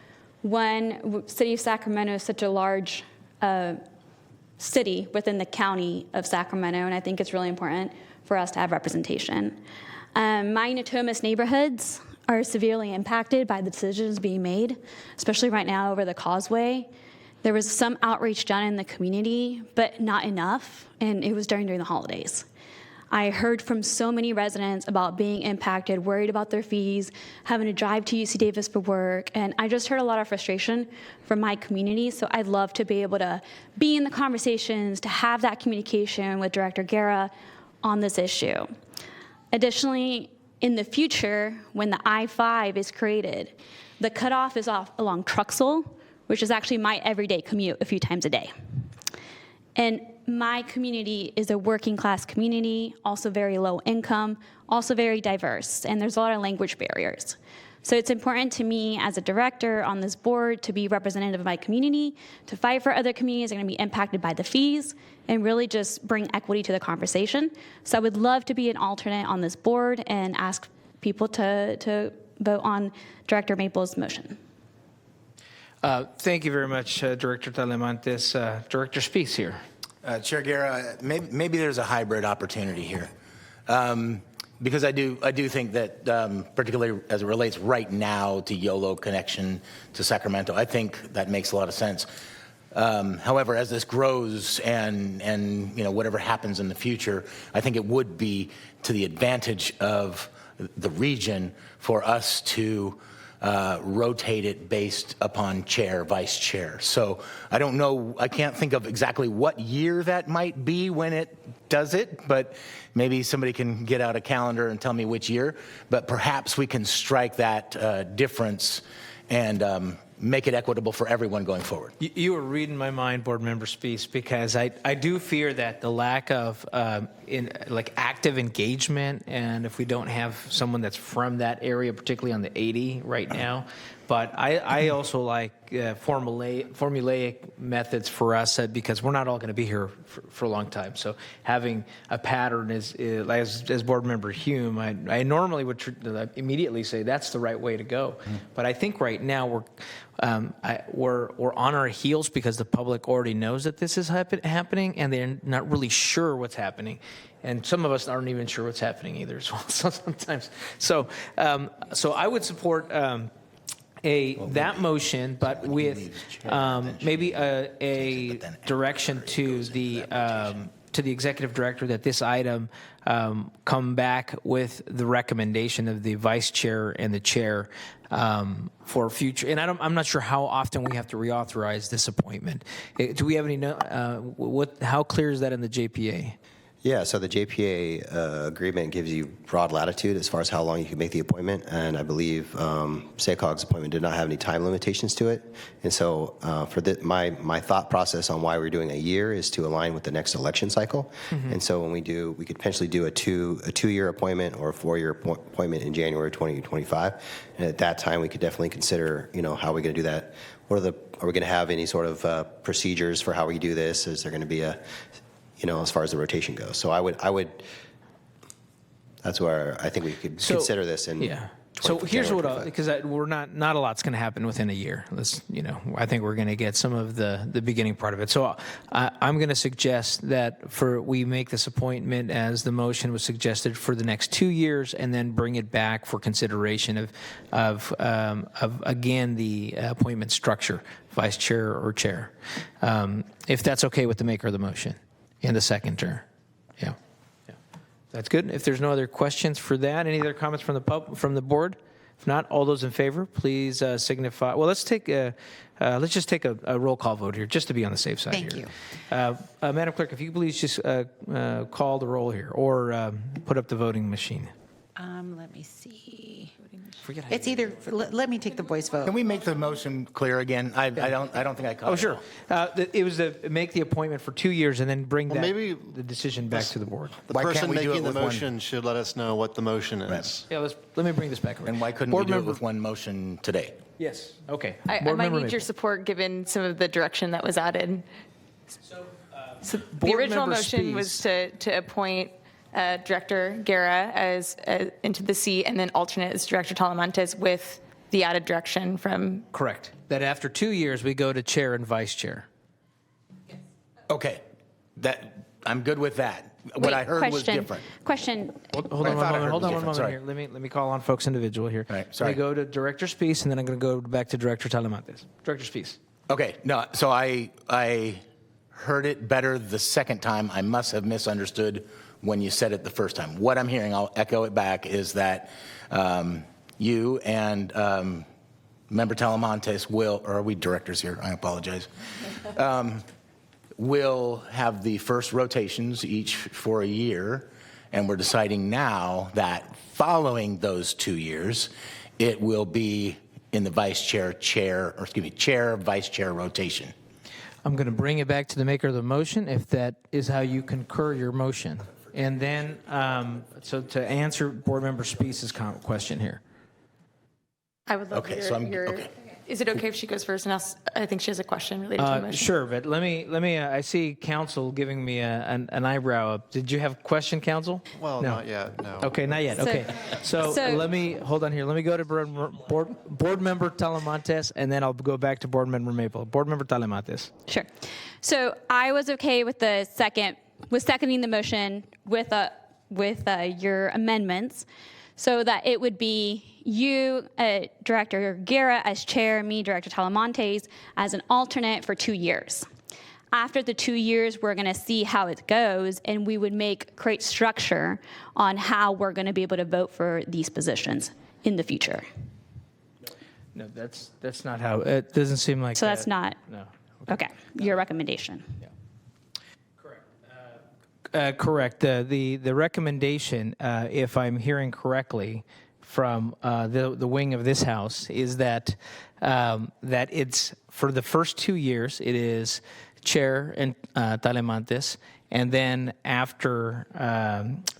City of Sacramento is such a large city within the county of Sacramento, and I think it's really important for us to have representation. My Natomas neighborhoods are severely impacted by the decisions being made, especially right now over the causeway. There was some outreach done in the community, but not enough, and it was during the holidays. I heard from so many residents about being impacted, worried about their fees, having to drive to UC Davis for work, and I just heard a lot of frustration from my community, so I'd love to be able to be in the conversations, to have that communication with Director Guerra on this issue. Additionally, in the future, when the I-5 is created, the cutoff is off along Truxell, which is actually my everyday commute a few times a day. And my community is a working class community, also very low income, also very diverse, and there's a lot of language barriers. So it's important to me as a director on this board to be representative of my community, to fight for other communities that are going to be impacted by the fees, and really just bring equity to the conversation. So I would love to be an alternate on this board and ask people to vote on Director Maple's motion. Thank you very much, Director Talamantes. Director Speaks here. Chair Guerra, maybe there's a hybrid opportunity here. Because I do think that, particularly as it relates right now to YOLO connection to Sacramento, I think that makes a lot of sense. However, as this grows and whatever happens in the future, I think it would be to the advantage of the region for us to rotate it based upon chair, vice chair. So I don't know, I can't think of exactly what year that might be when it does it, but maybe somebody can get out a calendar and tell me which year. But perhaps we can strike that difference and make it equitable for everyone going forward. You were reading my mind, Board Member Spees, because I do fear that the lack of active engagement, and if we don't have someone that's from that area, particularly on the 80 right now, but I also like formulaic methods for us because we're not all going to be here for a long time. So having a pattern is as Board Member Hume, I normally would immediately say that's the right way to go. But I think right now we're on our heels because the public already knows that this is happening, and they're not really sure what's happening. And some of us aren't even sure what's happening either as well. So sometimes, so I would support that motion, but with maybe a direction to the executive director that this item come back with the recommendation of the vice chair and the chair for future. And I'm not sure how often we have to reauthorize this appointment. Do we have any? How clear is that in the JPA? Yeah, so the JPA agreement gives you broad latitude as far as how long you can make the appointment, and I believe SACOG's appointment did not have any time limitations to it. And so my thought process on why we're doing a year is to align with the next election cycle. Mm-hmm. And so when we could potentially do a two-year appointment or a 4-year appointment in January 2025. And at that time, we could definitely consider, how are we going to do that? Are we going to have any sort of procedures for how we do this? Is there going to be as far as the rotation goes. So I would, that's where I think we could consider this in. Yeah. So here's because we're not a lot's going to happen within a year. I think we're going to get some of the beginning part of it. So I'm going to suggest that we make this appointment as the motion was suggested for the next 2 years, and then bring it back for consideration of again the appointment structure, vice chair or chair, if that's okay with the maker of the motion. And the seconder. Yeah. That's good. If there's no other questions for that, any other comments from the board? If not, all those in favor, please signify. Well, let's just take a roll call vote here, just to be on the safe side. Thank you. Madam Clerk, if you please just call the roll here, or put up the voting machine. Let me see. It's either. Let me take the voice vote. Can we make the motion clear again? I don't think I caught it. Oh, sure. It was to make the appointment for 2 years and then bring the decision back to the board. The person making the motion should let us know what the motion is. Yeah, let me bring this back. And why couldn't we do it with one motion today? Yes. Okay. I might need your support given some of the direction that was added. So the original motion was to appoint Director Guerra into the seat, and then alternate as Director Talamantes, with the added direction from. Correct. That after 2 years we go to chair and vice chair. Okay, I'm good with that. What I heard was different. Question. Hold on one moment here. Let me call on folks individual here. Right, sorry. Let me go to Director Spees, and then I'm going to go back to Director Talamantes. Director Spees. Okay, no, so I heard it better the second time. I must have misunderstood when you said it the first time. What I'm hearing, I'll echo it back, is that you and Member Talamantes will, or are we directors here? I apologize. Will have the first rotations each for a year, and we're deciding now that following those 2 years, it will be in the chair, vice chair rotation. I'm going to bring it back to the maker of the motion, if that is how you concur your motion. And then, so to answer Board Member Spees' question here. I would love your. Is it okay if she goes first? And I think she has a question related to the motion. Sure, but let me. I see counsel giving me an eyebrow up. Did you have a question, counsel? Well, no. Not yet. No. Okay, not yet. Okay, so let me hold on here. Let me go to Board Member Talamantes, and then I'll go back to Board Member Maple. Board Member Talamantes. Sure. So I was okay with seconding the motion with your amendments, so that it would be you, Director Guerra, as chair, me, Director Talamantes, as an alternate for 2 years. After the 2 years, we're going to see how it goes, and we would create structure on how we're going to be able to vote for these positions in the future. No, that's not how. It doesn't seem like. So that's not. No. Okay. Your recommendation. Yeah. Correct. The recommendation, if I'm hearing correctly, from the wing of this house is that that it's for the first 2 years it is Chair and Talamantes, and then after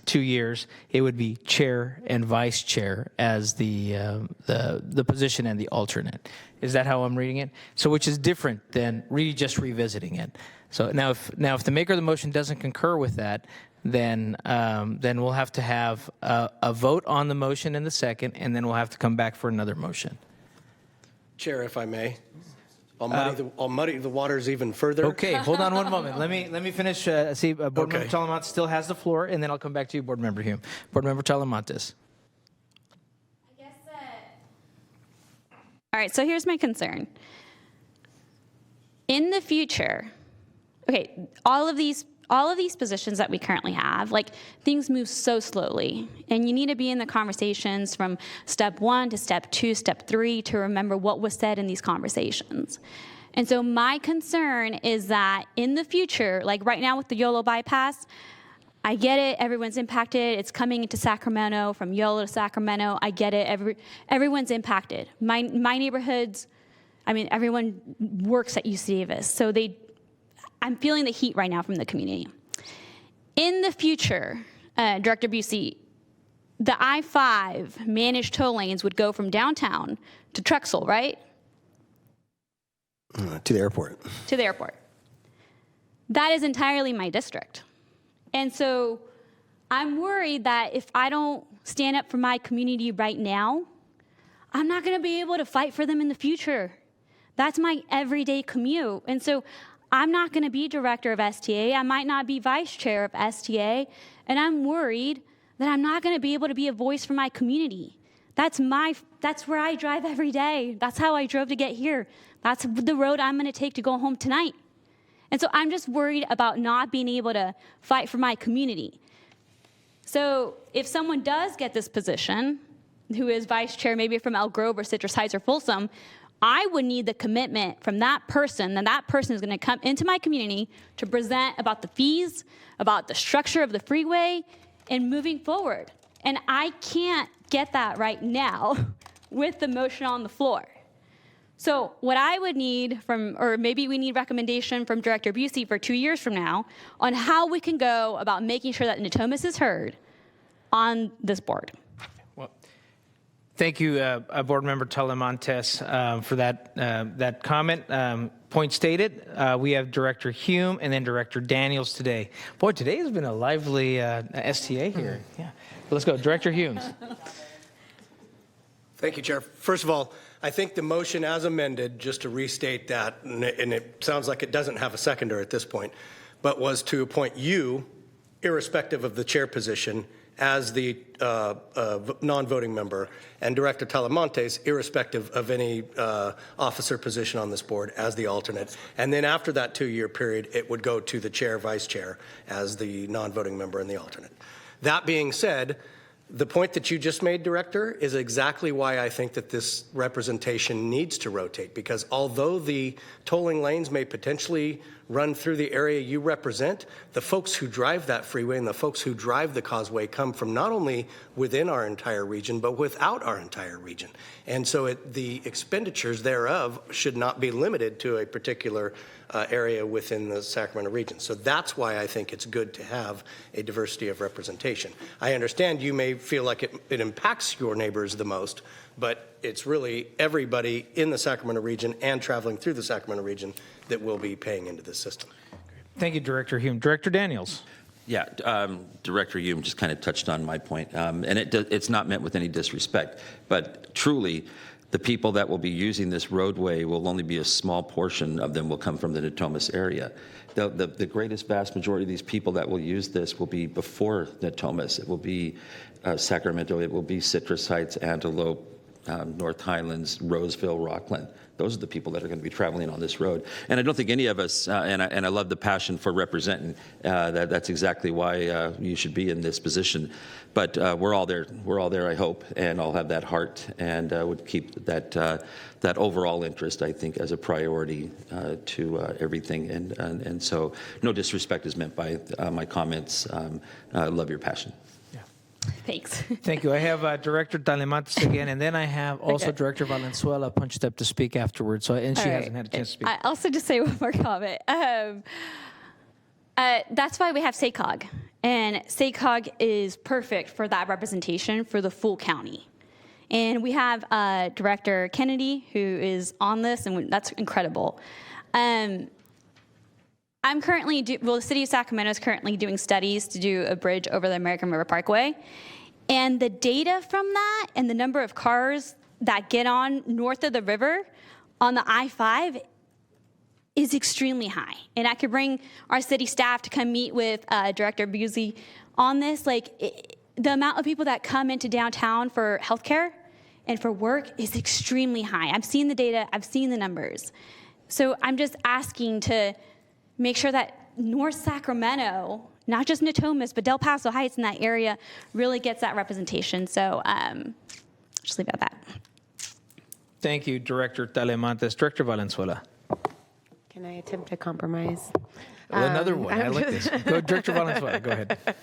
2 years it would be Chair and Vice Chair as the position and the alternate. Is that how I'm reading it? So which is different than just revisiting it. So now if the maker of the motion doesn't concur with that, then we'll have to have a vote on the motion in the second, and then we'll have to come back for another motion. Chair, if I may, I'll muddy the waters even further. Okay, hold on one moment. Let me finish. See, Board Member Talamantes still has the floor, and then I'll come back to you, Board Member Hume. Board Member Talamantes. All right, so here's my concern. In the future, okay, all of these positions that we currently have, like, things move so slowly, and you need to be in the conversations from step 1 to step 2, step 3 to remember what was said in these conversations. And so my concern is that in the future, like right now with the YOLO bypass, I get it, everyone's impacted. It's coming into Sacramento, from YOLO to Sacramento. I get it, everyone's impacted. My neighborhoods, I mean, everyone works at UC Davis, so I'm feeling the heat right now from the community. In the future, Director Busey, the I-5 managed tow lanes would go from downtown to Trexel, right? To the airport. To the airport. That is entirely my district. And so I'm worried that if I don't stand up for my community right now, I'm not going to be able to fight for them in the future. That's my everyday commute. And so I'm not going to be director of STA. I might not be vice chair of STA. And I'm worried that I'm not going to be able to be a voice for my community. That's where I drive every day. That's how I drove to get here. That's the road I'm going to take to go home tonight. And so I'm just worried about not being able to fight for my community. So if someone does get this position, who is vice chair, maybe from Elk Grove or Citrus Heights or Folsom, I would need the commitment from that person is going to come into my community to present about the fees, about the structure of the freeway, and moving forward. And I can't get that right now with the motion on the floor. So what I would need or maybe we need recommendation from Director Busey for 2 years from now on how we can go about making sure that Natomas is heard on this board. Well, thank you, Board Member Talamantes, for that comment. Point stated. We have Director Hume and then Director Daniels today. Boy, today has been a lively STA here. Yeah, let's go, Director Hume. Thank you, Chair. First of all, I think the motion as amended, just to restate that, and it sounds like it doesn't have a seconder at this point, but was to appoint you, irrespective of the chair position, as the non-voting member, and Director Talamantes, irrespective of any officer position on this board, as the alternate. And then after that 2-year period, it would go to the chair, vice chair, as the non-voting member and the alternate. That being said, the point that you just made, Director, is exactly why I think that this representation needs to rotate, because although the tolling lanes may potentially run through the area you represent, the folks who drive that freeway and the folks who drive the causeway come from not only within our entire region, but without our entire region. And so the expenditures thereof should not be limited to a particular area within the Sacramento region. So that's why I think it's good to have a diversity of representation. I understand you may feel like it impacts your neighbors the most, but it's really everybody in the Sacramento region and traveling through the Sacramento region that will be paying into this system. Thank you, Director Hume. Director Daniels. Yeah, Director Hume just kind of touched on my point, and it's not meant with any disrespect, but truly, the people that will be using this roadway will only be a small portion of them will come from the Natomas area. The greatest vast majority of these people that will use this will be before Natomas. It will be Sacramento. It will be Citrus Heights, Antelope, North Highlands, Roseville, Rockland. Those are the people that are going to be traveling on this road. And I don't think any of us, and I love the passion for representing, that's exactly why you should be in this position. But we're all there. We're all there, I hope, and I'll have that heart and would keep that overall interest, I think, as a priority to everything. And so no disrespect is meant by my comments. I love your passion. Yeah. Thanks. Thank you. I have Director Talemantes again, and then I have also Okay. Director Valenzuela punched up to speak afterwards, and she All right. hasn't had a chance to speak. I also just say one more comment. That's why we have SACOG, and SACOG is perfect for that representation for the full county. And we have Director Kennedy, who is on this, and that's incredible. I'm currently, the city of Sacramento is currently doing studies to do a bridge over the American River Parkway. And the data from that and the number of cars that get on north of the river on the I-5 is extremely high. And I could bring our city staff to come meet with Director Busey on this. The amount of people that come into downtown for healthcare and for work is extremely high. I've seen the data, I've seen the numbers. So I'm just asking to make sure that North Sacramento, not just Natomas, but Del Paso Heights in that area really gets that representation. So just leave it at that. Thank you, Director Talemantes. Director Valenzuela. Can I attempt to compromise? Another one. I like this. Go, Director Valenzuela. Go ahead. That's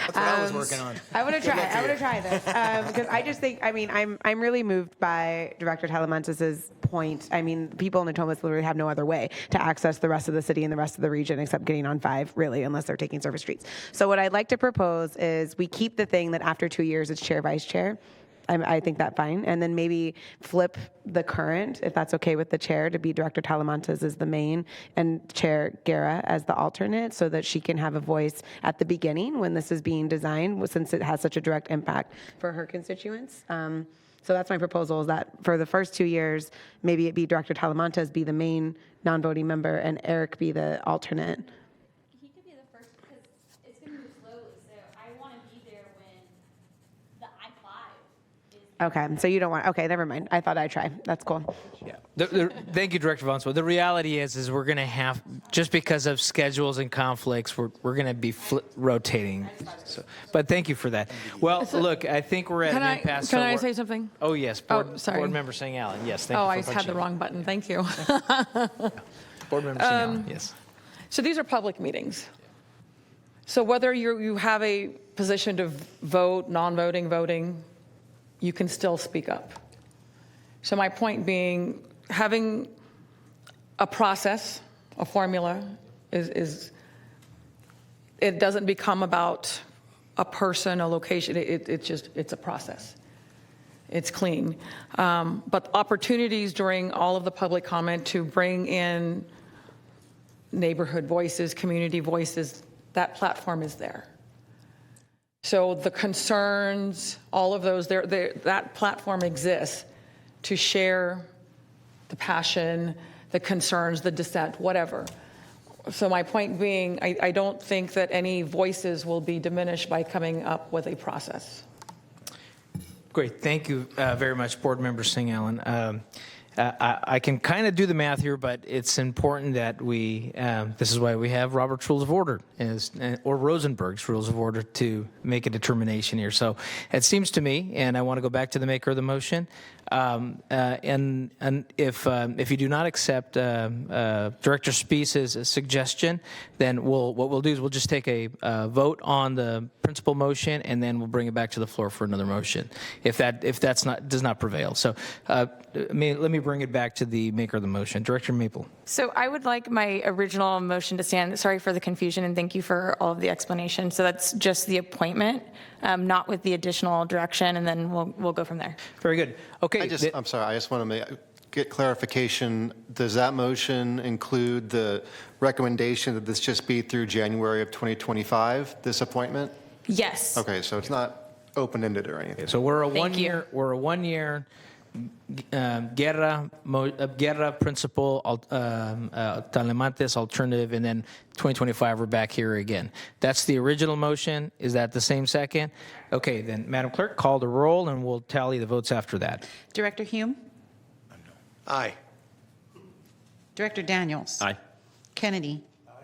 what I was working on. I want to try. I want to try this because I just think. I mean, I'm really moved by Director Talamantes' point. I mean, people in Natomas literally have no other way to access the rest of the city and the rest of the region except getting on 5, really, unless they're taking service streets. So what I'd like to propose is we keep the thing that after 2 years it's chair, vice chair. I think that's fine. And then maybe flip the current, if that's okay with the chair, to be Director Talamantes as the main and Chair Guerra as the alternate so that she can have a voice at the beginning when this is being designed, since it has such a direct impact for her constituents. So that's my proposal, is that for the first 2 years, maybe it be Director Talamantes be the main non-voting member and Eric be the alternate. He could be the first because it's going to move slowly. So I want to be there when the I-5 is. Okay, so you don't want, okay, never mind. I thought I'd try. That's cool. Yeah. Thank you, Director Valenzuela. The reality is we're going to have, just because of schedules and conflicts, we're going to be rotating. So, but thank you for that. Well, look, I think we're at an impasse. Can I say something? Oh, yes. Sorry. Board Member St. Allen. Yes, thank you I for had the punching. wrong button. Thank you. Board Member St. Allen. Yes. So these are public meetings. So whether you have a position to vote, non-voting, voting, you can still speak up. So my point being, having a process, a formula, is it doesn't become about a person, a location. It's a process. It's clean. But opportunities during all of the public comment to bring in neighborhood voices, community voices, that platform is there. So the concerns, all of those, that platform exists to share the passion, the concerns, the dissent, whatever. So my point being, I don't think that any voices will be diminished by coming up with a process. Great. Thank you very much, Board Member St. Allen. I can kind of do the math here, but it's important that we, this is why we have Robert's Rules of Order, or Rosenberg's Rules of Order, to make a determination here. So it seems to me, and I want to go back to the maker of the motion, and if you do not accept Director Speece's suggestion, then what we'll do is we'll just take a vote on the principal motion, and then we'll bring it back to the floor for another motion, if that's does not prevail. So let me bring it back to the maker of the motion, Director Maple. So I would like my original motion to stand. Sorry for the confusion, and thank you for all of the explanation. So that's just the appointment, not with the additional direction, and then we'll go from there. Very good. Okay. I'm sorry. I just want to get clarification. Does that motion include the recommendation that this just be through January of 2025, this appointment? Yes. Okay, so it's not open-ended or anything. So we're a 1 year. We're a 1 year. Guerra principal, Talamantes alternative, and then 2025 we're back here again. That's the original motion. Is that the same second? Okay, then Madam Clerk, call the roll and we'll tally the votes after that. Director Hume? Aye. Director Daniels? Aye. Kennedy? Aye.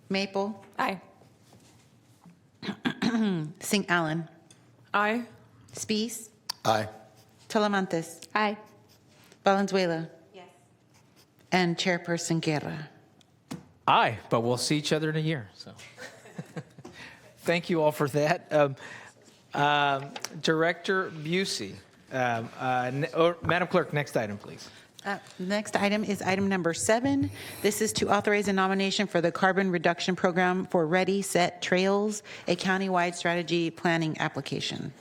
Maple? Aye. St. Allen? Aye. Speece? Aye. Talamantes? Aye. Valenzuela? Yes. And Chairperson Guerra? Aye, but we'll see each other in a year. So, thank you all for that. Director Busey. Madam Clerk, next item, please. Next item is item number 7. This is to authorize a nomination for the Carbon Reduction Program for Ready, Set, Trails, a countywide strategy planning application.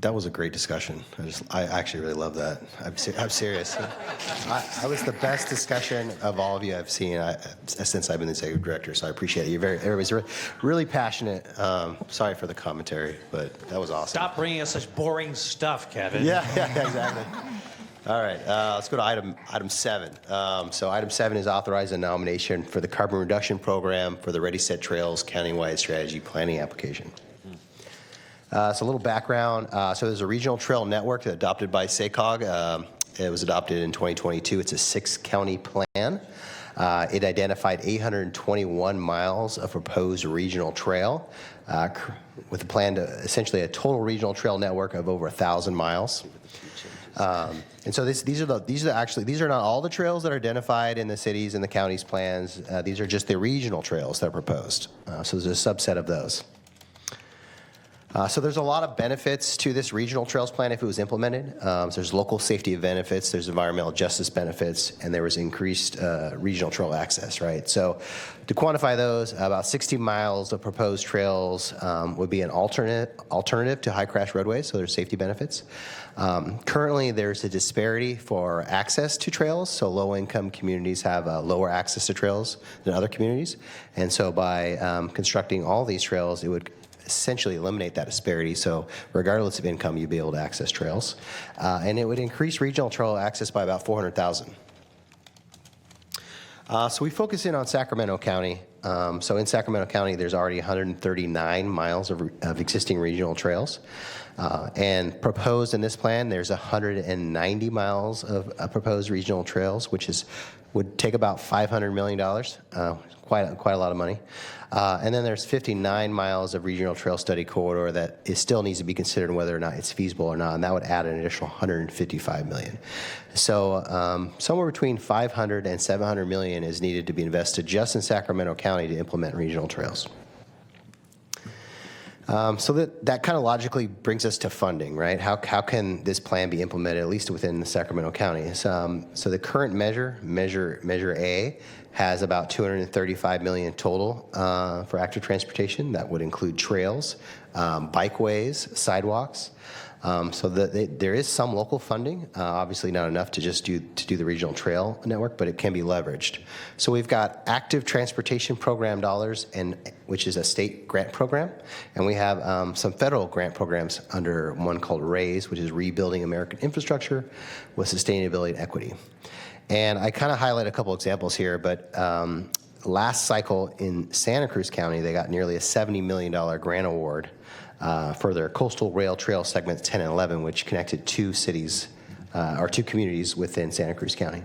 That was a great discussion. I actually really love that. I'm serious. I was the best discussion of all of you I've seen since I've been the executive director, so I appreciate it. Everybody's really passionate. Sorry for the commentary, but that was awesome. Stop bringing us such boring stuff, Kevin. Yeah, exactly. All right, let's go to item 7. So item 7 is authorize a nomination for the Carbon Reduction Program for the Ready, Set, Trails countywide strategy planning application. So a little background. So there's a regional trail network adopted by SACOG. It was adopted in 2022. It's a 6-county plan. It identified 821 miles of proposed regional trail with a plan to essentially a total regional trail network of over 1,000 miles. And so these are not all the trails that are identified in the cities and the counties plans. These are just the regional trails that are proposed. So there's a subset of those. So there's a lot of benefits to this regional trails plan if it was implemented. So there's local safety benefits, there's environmental justice benefits, and there was increased regional trail access, right? So to quantify those, about 60 miles of proposed trails would be an alternative to high crash roadways, so there's safety benefits. Currently, there's a disparity for access to trails, so low-income communities have lower access to trails than other communities. And so by constructing all these trails, it would essentially eliminate that disparity. So regardless of income, you'd be able to access trails. And it would increase regional trail access by about 400,000. So we focus in on Sacramento County. So in Sacramento County, there's already 139 miles of existing regional trails. And proposed in this plan, there's 190 miles of proposed regional trails, which would take about $500 million, quite a lot of money. And then there's 59 miles of regional trail study corridor that still needs to be considered whether or not it's feasible or not, and that would add an additional $155 million. So somewhere between $500 and $700 million is needed to be invested just in Sacramento County to implement regional trails. So that kind of logically brings us to funding, right? How can this plan be implemented, at least within the Sacramento County? So the current Measure A, has about $235 million total for active transportation. That would include trails, bikeways, sidewalks. So there is some local funding, obviously not enough to just do the regional trail network, but it can be leveraged. So we've got active transportation program dollars, which is a state grant program, and we have some federal grant programs under one called RAISE, which is Rebuilding American Infrastructure with Sustainability and Equity. And I kind of highlight a couple examples here, but last cycle in Santa Cruz County, they got nearly a $70 million grant award for their coastal rail trail segments 10 and 11, which connected two communities within Santa Cruz County.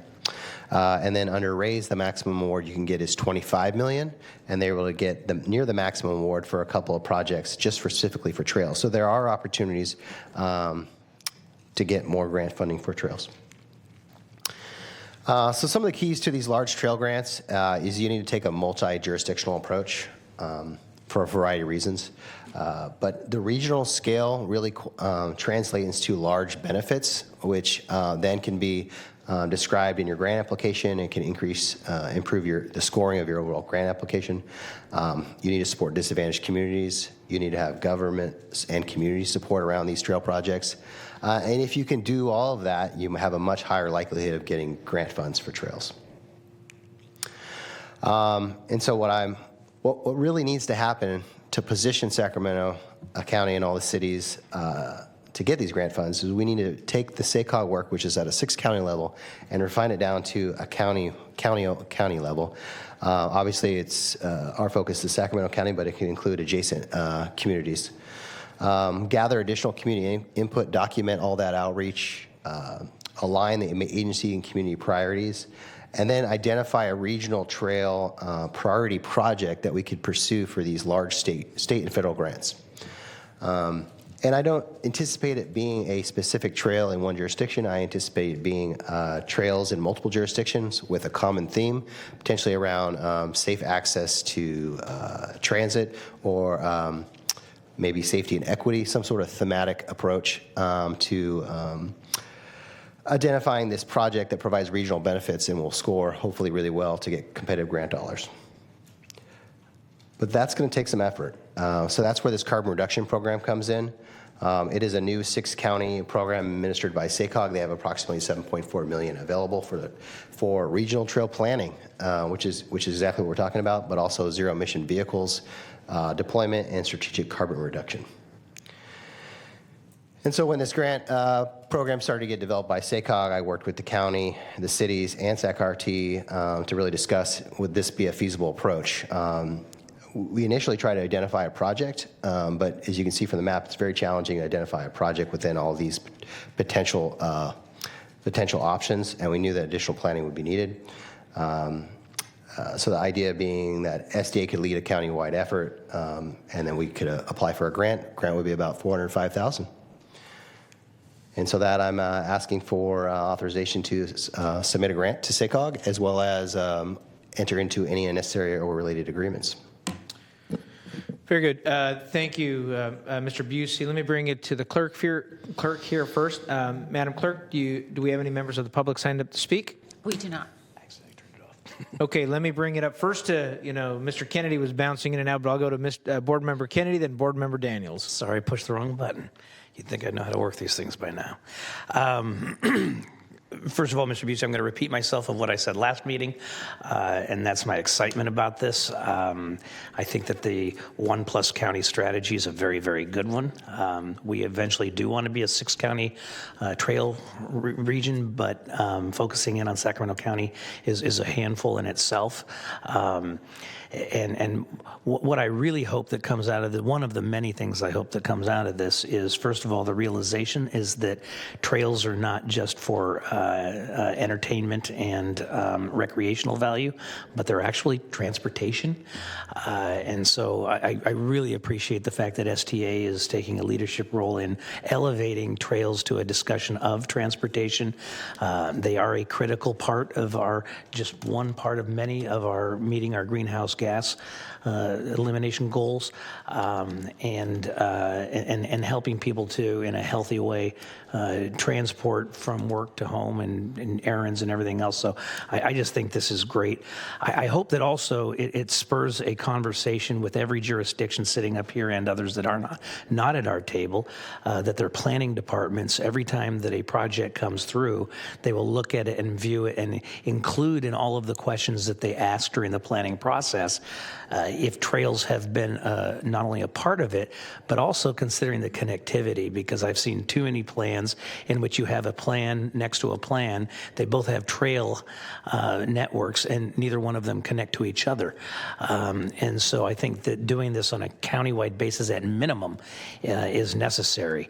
And then under RAISE, the maximum award you can get is $25 million, and they were able to get near the maximum award for a couple of projects just specifically for trails. So there are opportunities to get more grant funding for trails. So some of the keys to these large trail grants is you need to take a multi-jurisdictional approach for a variety of reasons. But the regional scale really translates into large benefits, which then can be described in your grant application and can improve the scoring of your overall grant application. You need to support disadvantaged communities. You need to have government and community support around these trail projects. And if you can do all of that, you have a much higher likelihood of getting grant funds for trails. And so what really needs to happen to position Sacramento County and all the cities to get these grant funds is we need to take the SACOG work, which is at a 6-county level, and refine it down to a county level. Obviously, it's our focus is Sacramento County, but it can include adjacent communities. Gather additional community input, document all that outreach, align the agency and community priorities, and then identify a regional trail priority project that we could pursue for these large state and federal grants. And I don't anticipate it being a specific trail in one jurisdiction. I anticipate it being trails in multiple jurisdictions with a common theme, potentially around safe access to transit or maybe safety and equity, some sort of thematic approach to identifying this project that provides regional benefits and will score hopefully really well to get competitive grant dollars. But that's going to take some effort. So that's where this carbon reduction program comes in. It is a new 6-county program administered by SACOG. They have approximately $7.4 million available for regional trail planning, which is exactly what we're talking about, but also zero-emission vehicles, deployment, and strategic carbon reduction. And so when this grant program started to get developed by SACOG, I worked with the county, the cities, and SAC-RT to really discuss, would this be a feasible approach? We initially tried to identify a project, but as you can see from the map, it's very challenging to identify a project within all these potential options, and we knew that additional planning would be needed. So the idea being that SDA could lead a county-wide effort, and then we could apply for a grant. Grant would be about $405,000. And so that I'm asking for authorization to submit a grant to SACOG, as well as enter into any necessary or related agreements. Very good. Thank you, Mr. Busey. Let me bring it to the clerk here first. Madam Clerk, do we have any members of the public signed up to speak? We do not. Okay, let me bring it up first to, Mr. Kennedy was bouncing in and out, but I'll go to Board Member Kennedy, then Board Member Daniels. Sorry, I pushed the wrong button. You'd think I'd know how to work these things by now. First of all, Mr. Busey, I'm going to repeat myself of what I said last meeting, and that's my excitement about this. I think that the 1+ county strategy is a very, very good one. We eventually do want to be a 6-county trail region, but focusing in on Sacramento County is a handful in itself. And what I really hope that comes out of it, one of the many things I hope that comes out of this is, first of all, the realization is that trails are not just for entertainment and recreational value, but they're actually transportation. And so I really appreciate the fact that STA is taking a leadership role in elevating trails to a discussion of transportation. They are a critical part of just one part of many of our meeting our greenhouse gas elimination goals, and helping people to, in a healthy way, transport from work to home and errands and everything else. So I just think this is great. I hope that also it spurs a conversation with every jurisdiction sitting up here and others that are not at our table, that their planning departments, every time that a project comes through, they will look at it and view it and include in all of the questions that they ask during the planning process if trails have been not only a part of it, but also considering the connectivity, because I've seen too many plans in which you have a plan next to a plan. They both have trail networks, and neither one of them connect to each other. And so I think that doing this on a countywide basis at minimum is necessary.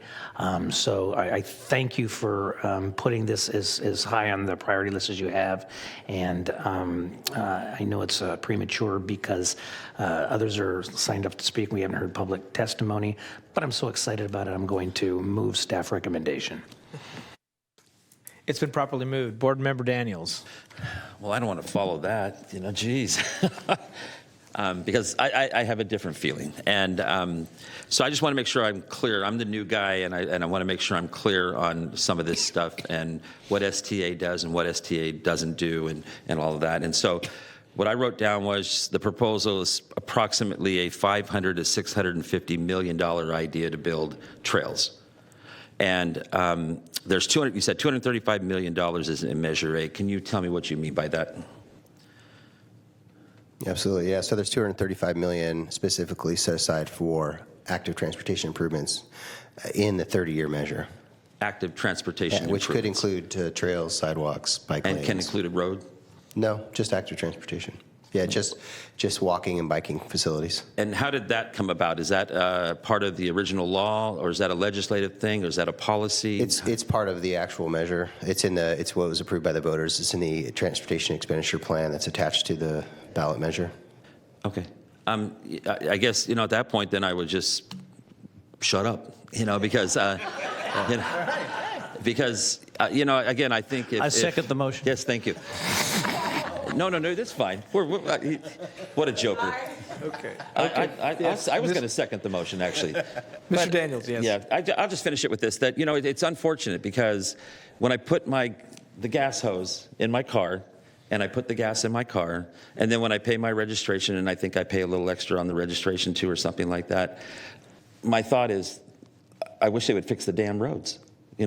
So I thank you for putting this as high on the priority list as you have. And I know it's premature because others are signed up to speak. We haven't heard public testimony, but I'm so excited about it, I'm going to move staff recommendation. It's been properly moved. Board Member Daniels. Well, I don't want to follow that, geez. Because I have a different feeling. And so I just want to make sure I'm clear. I'm the new guy, and I want to make sure I'm clear on some of this stuff and what STA does and what STA doesn't do and all of that. And so what I wrote down was the proposal is approximately a $500 to $650 million idea to build trails. And there's you said $235 million is in Measure A. Can you tell me what you mean by that? Absolutely, yeah. So there's $235 million specifically set aside for active transportation improvements in the 30-year measure. Active transportation which could include trails, sidewalks, bike lanes. And can include a road? No, just active transportation. Yeah, just walking and biking facilities. And how did that come about? Is that part of the original law, or is that a legislative thing, or is that a policy? It's part of the actual measure. It's what was approved by the voters. It's in the transportation expenditure plan that's attached to the ballot measure. Okay. I guess at that point, then I would just shut up, because, again, I think if... I second the motion. Yes, thank you. No, that's fine. What a joker. Okay. I was going to second the motion, actually. Mr. Daniels, yes. Yeah, I'll just finish it with this, that, it's unfortunate because when I put the gas hose in my car, and I put the gas in my car, and then when I pay my registration, and I think I pay a little extra on the registration too or something like that, my thought is, I wish they would fix the damn roads.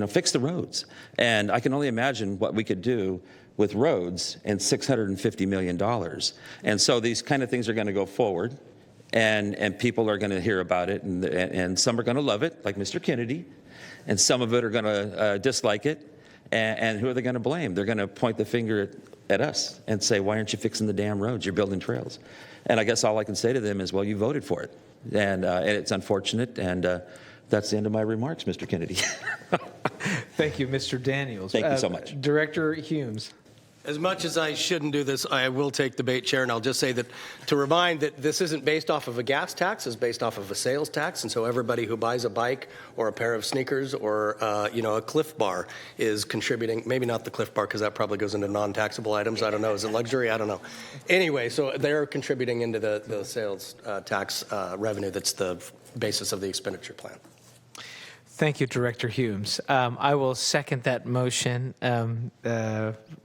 Fix the roads. And I can only imagine what we could do with roads and $650 million. And so these kind of things are going to go forward, and people are going to hear about it, and some are going to love it, like Mr. Kennedy, and some of it are going to dislike it. And who are they going to blame? They're going to point the finger at us and say, why aren't you fixing the damn roads? You're building trails. And I guess all I can say to them is, well, you voted for it. And it's unfortunate, and that's the end of my remarks, Mr. Kennedy. Thank you, Mr. Daniels. Thank you so much. Director Humes. As much as I shouldn't do this, I will take the bait, Chair, and I'll just say that to remind that this isn't based off of a gas tax, it's based off of a sales tax, and so everybody who buys a bike or a pair of sneakers or a Cliff Bar is contributing. Maybe not the Cliff Bar because that probably goes into non-taxable items. I don't know. Is it luxury? I don't know. Anyway, so they're contributing into the sales tax revenue. That's the basis of the expenditure plan. Thank you, Director Humes. I will second that motion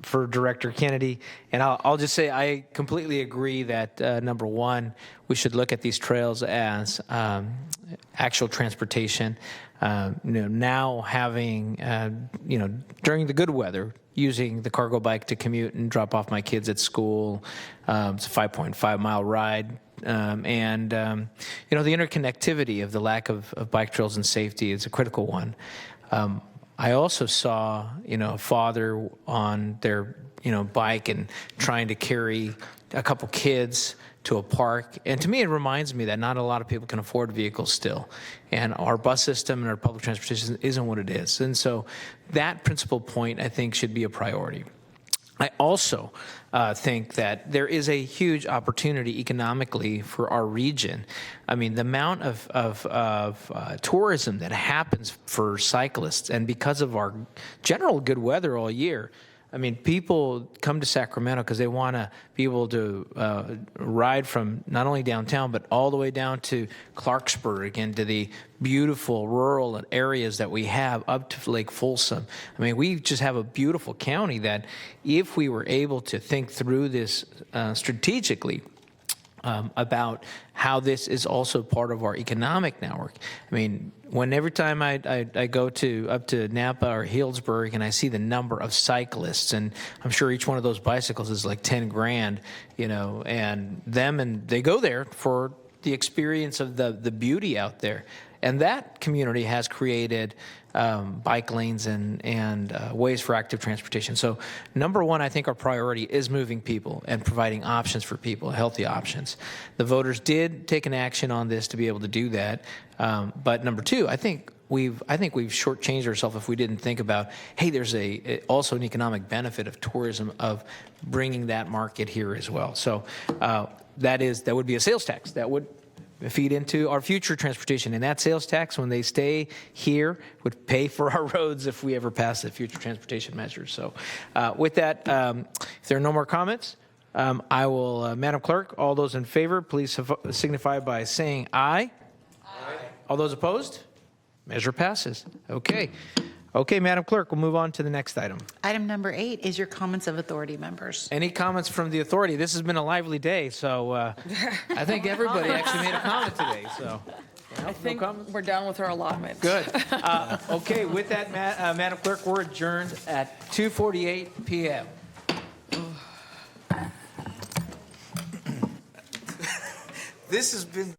for Director Kennedy. And I'll just say I completely agree that, number one, we should look at these trails as actual transportation. Now having, during the good weather, using the cargo bike to commute and drop off my kids at school. It's a 5.5-mile ride. The interconnectivity of the lack of bike trails and safety is a critical one. I also saw, a father on their, bike and trying to carry a couple kids to a park. And to me, it reminds me that not a lot of people can afford vehicles still. And our bus system and our public transportation isn't what it is. And so that principal point, I think, should be a priority. I also think that there is a huge opportunity economically for our region. I mean, the amount of tourism that happens for cyclists, and because of our general good weather all year, I mean, people come to Sacramento because they want to be able to ride from not only downtown, but all the way down to Clarksburg and to the beautiful rural areas that we have up to Lake Folsom. I mean, we just have a beautiful county that if we were able to think through this strategically, about how this is also part of our economic network. I mean, every time I go up to Napa or Healdsburg and I see the number of cyclists, and I'm sure each one of those bicycles is like 10 grand, and they go there for the experience of the beauty out there. And that community has created bike lanes and ways for active transportation. So number one, I think our priority is moving people and providing options for people, healthy options. The voters did take an action on this to be able to do that. But number two, I think we've shortchanged ourselves if we didn't think about, hey, there's also an economic benefit of tourism, of bringing that market here as well. So that would be a sales tax that would feed into our future transportation. And that sales tax, when they stay here, would pay for our roads if we ever pass the future transportation measures. So with that, if there are no more comments, I will, Madam Clerk, all those in favor, please signify by saying aye. Aye. All those opposed? Measure passes. Okay. Okay, Madam Clerk, we'll move on to the next item. Item number 8 is your comments of authority members. Any comments from the authority? This has been a lively day, so I think everybody actually made a comment today. So I think we're done with our allotment. Good. Okay, with that, Madam Clerk, we're adjourned at 2:48 p.m. This has been...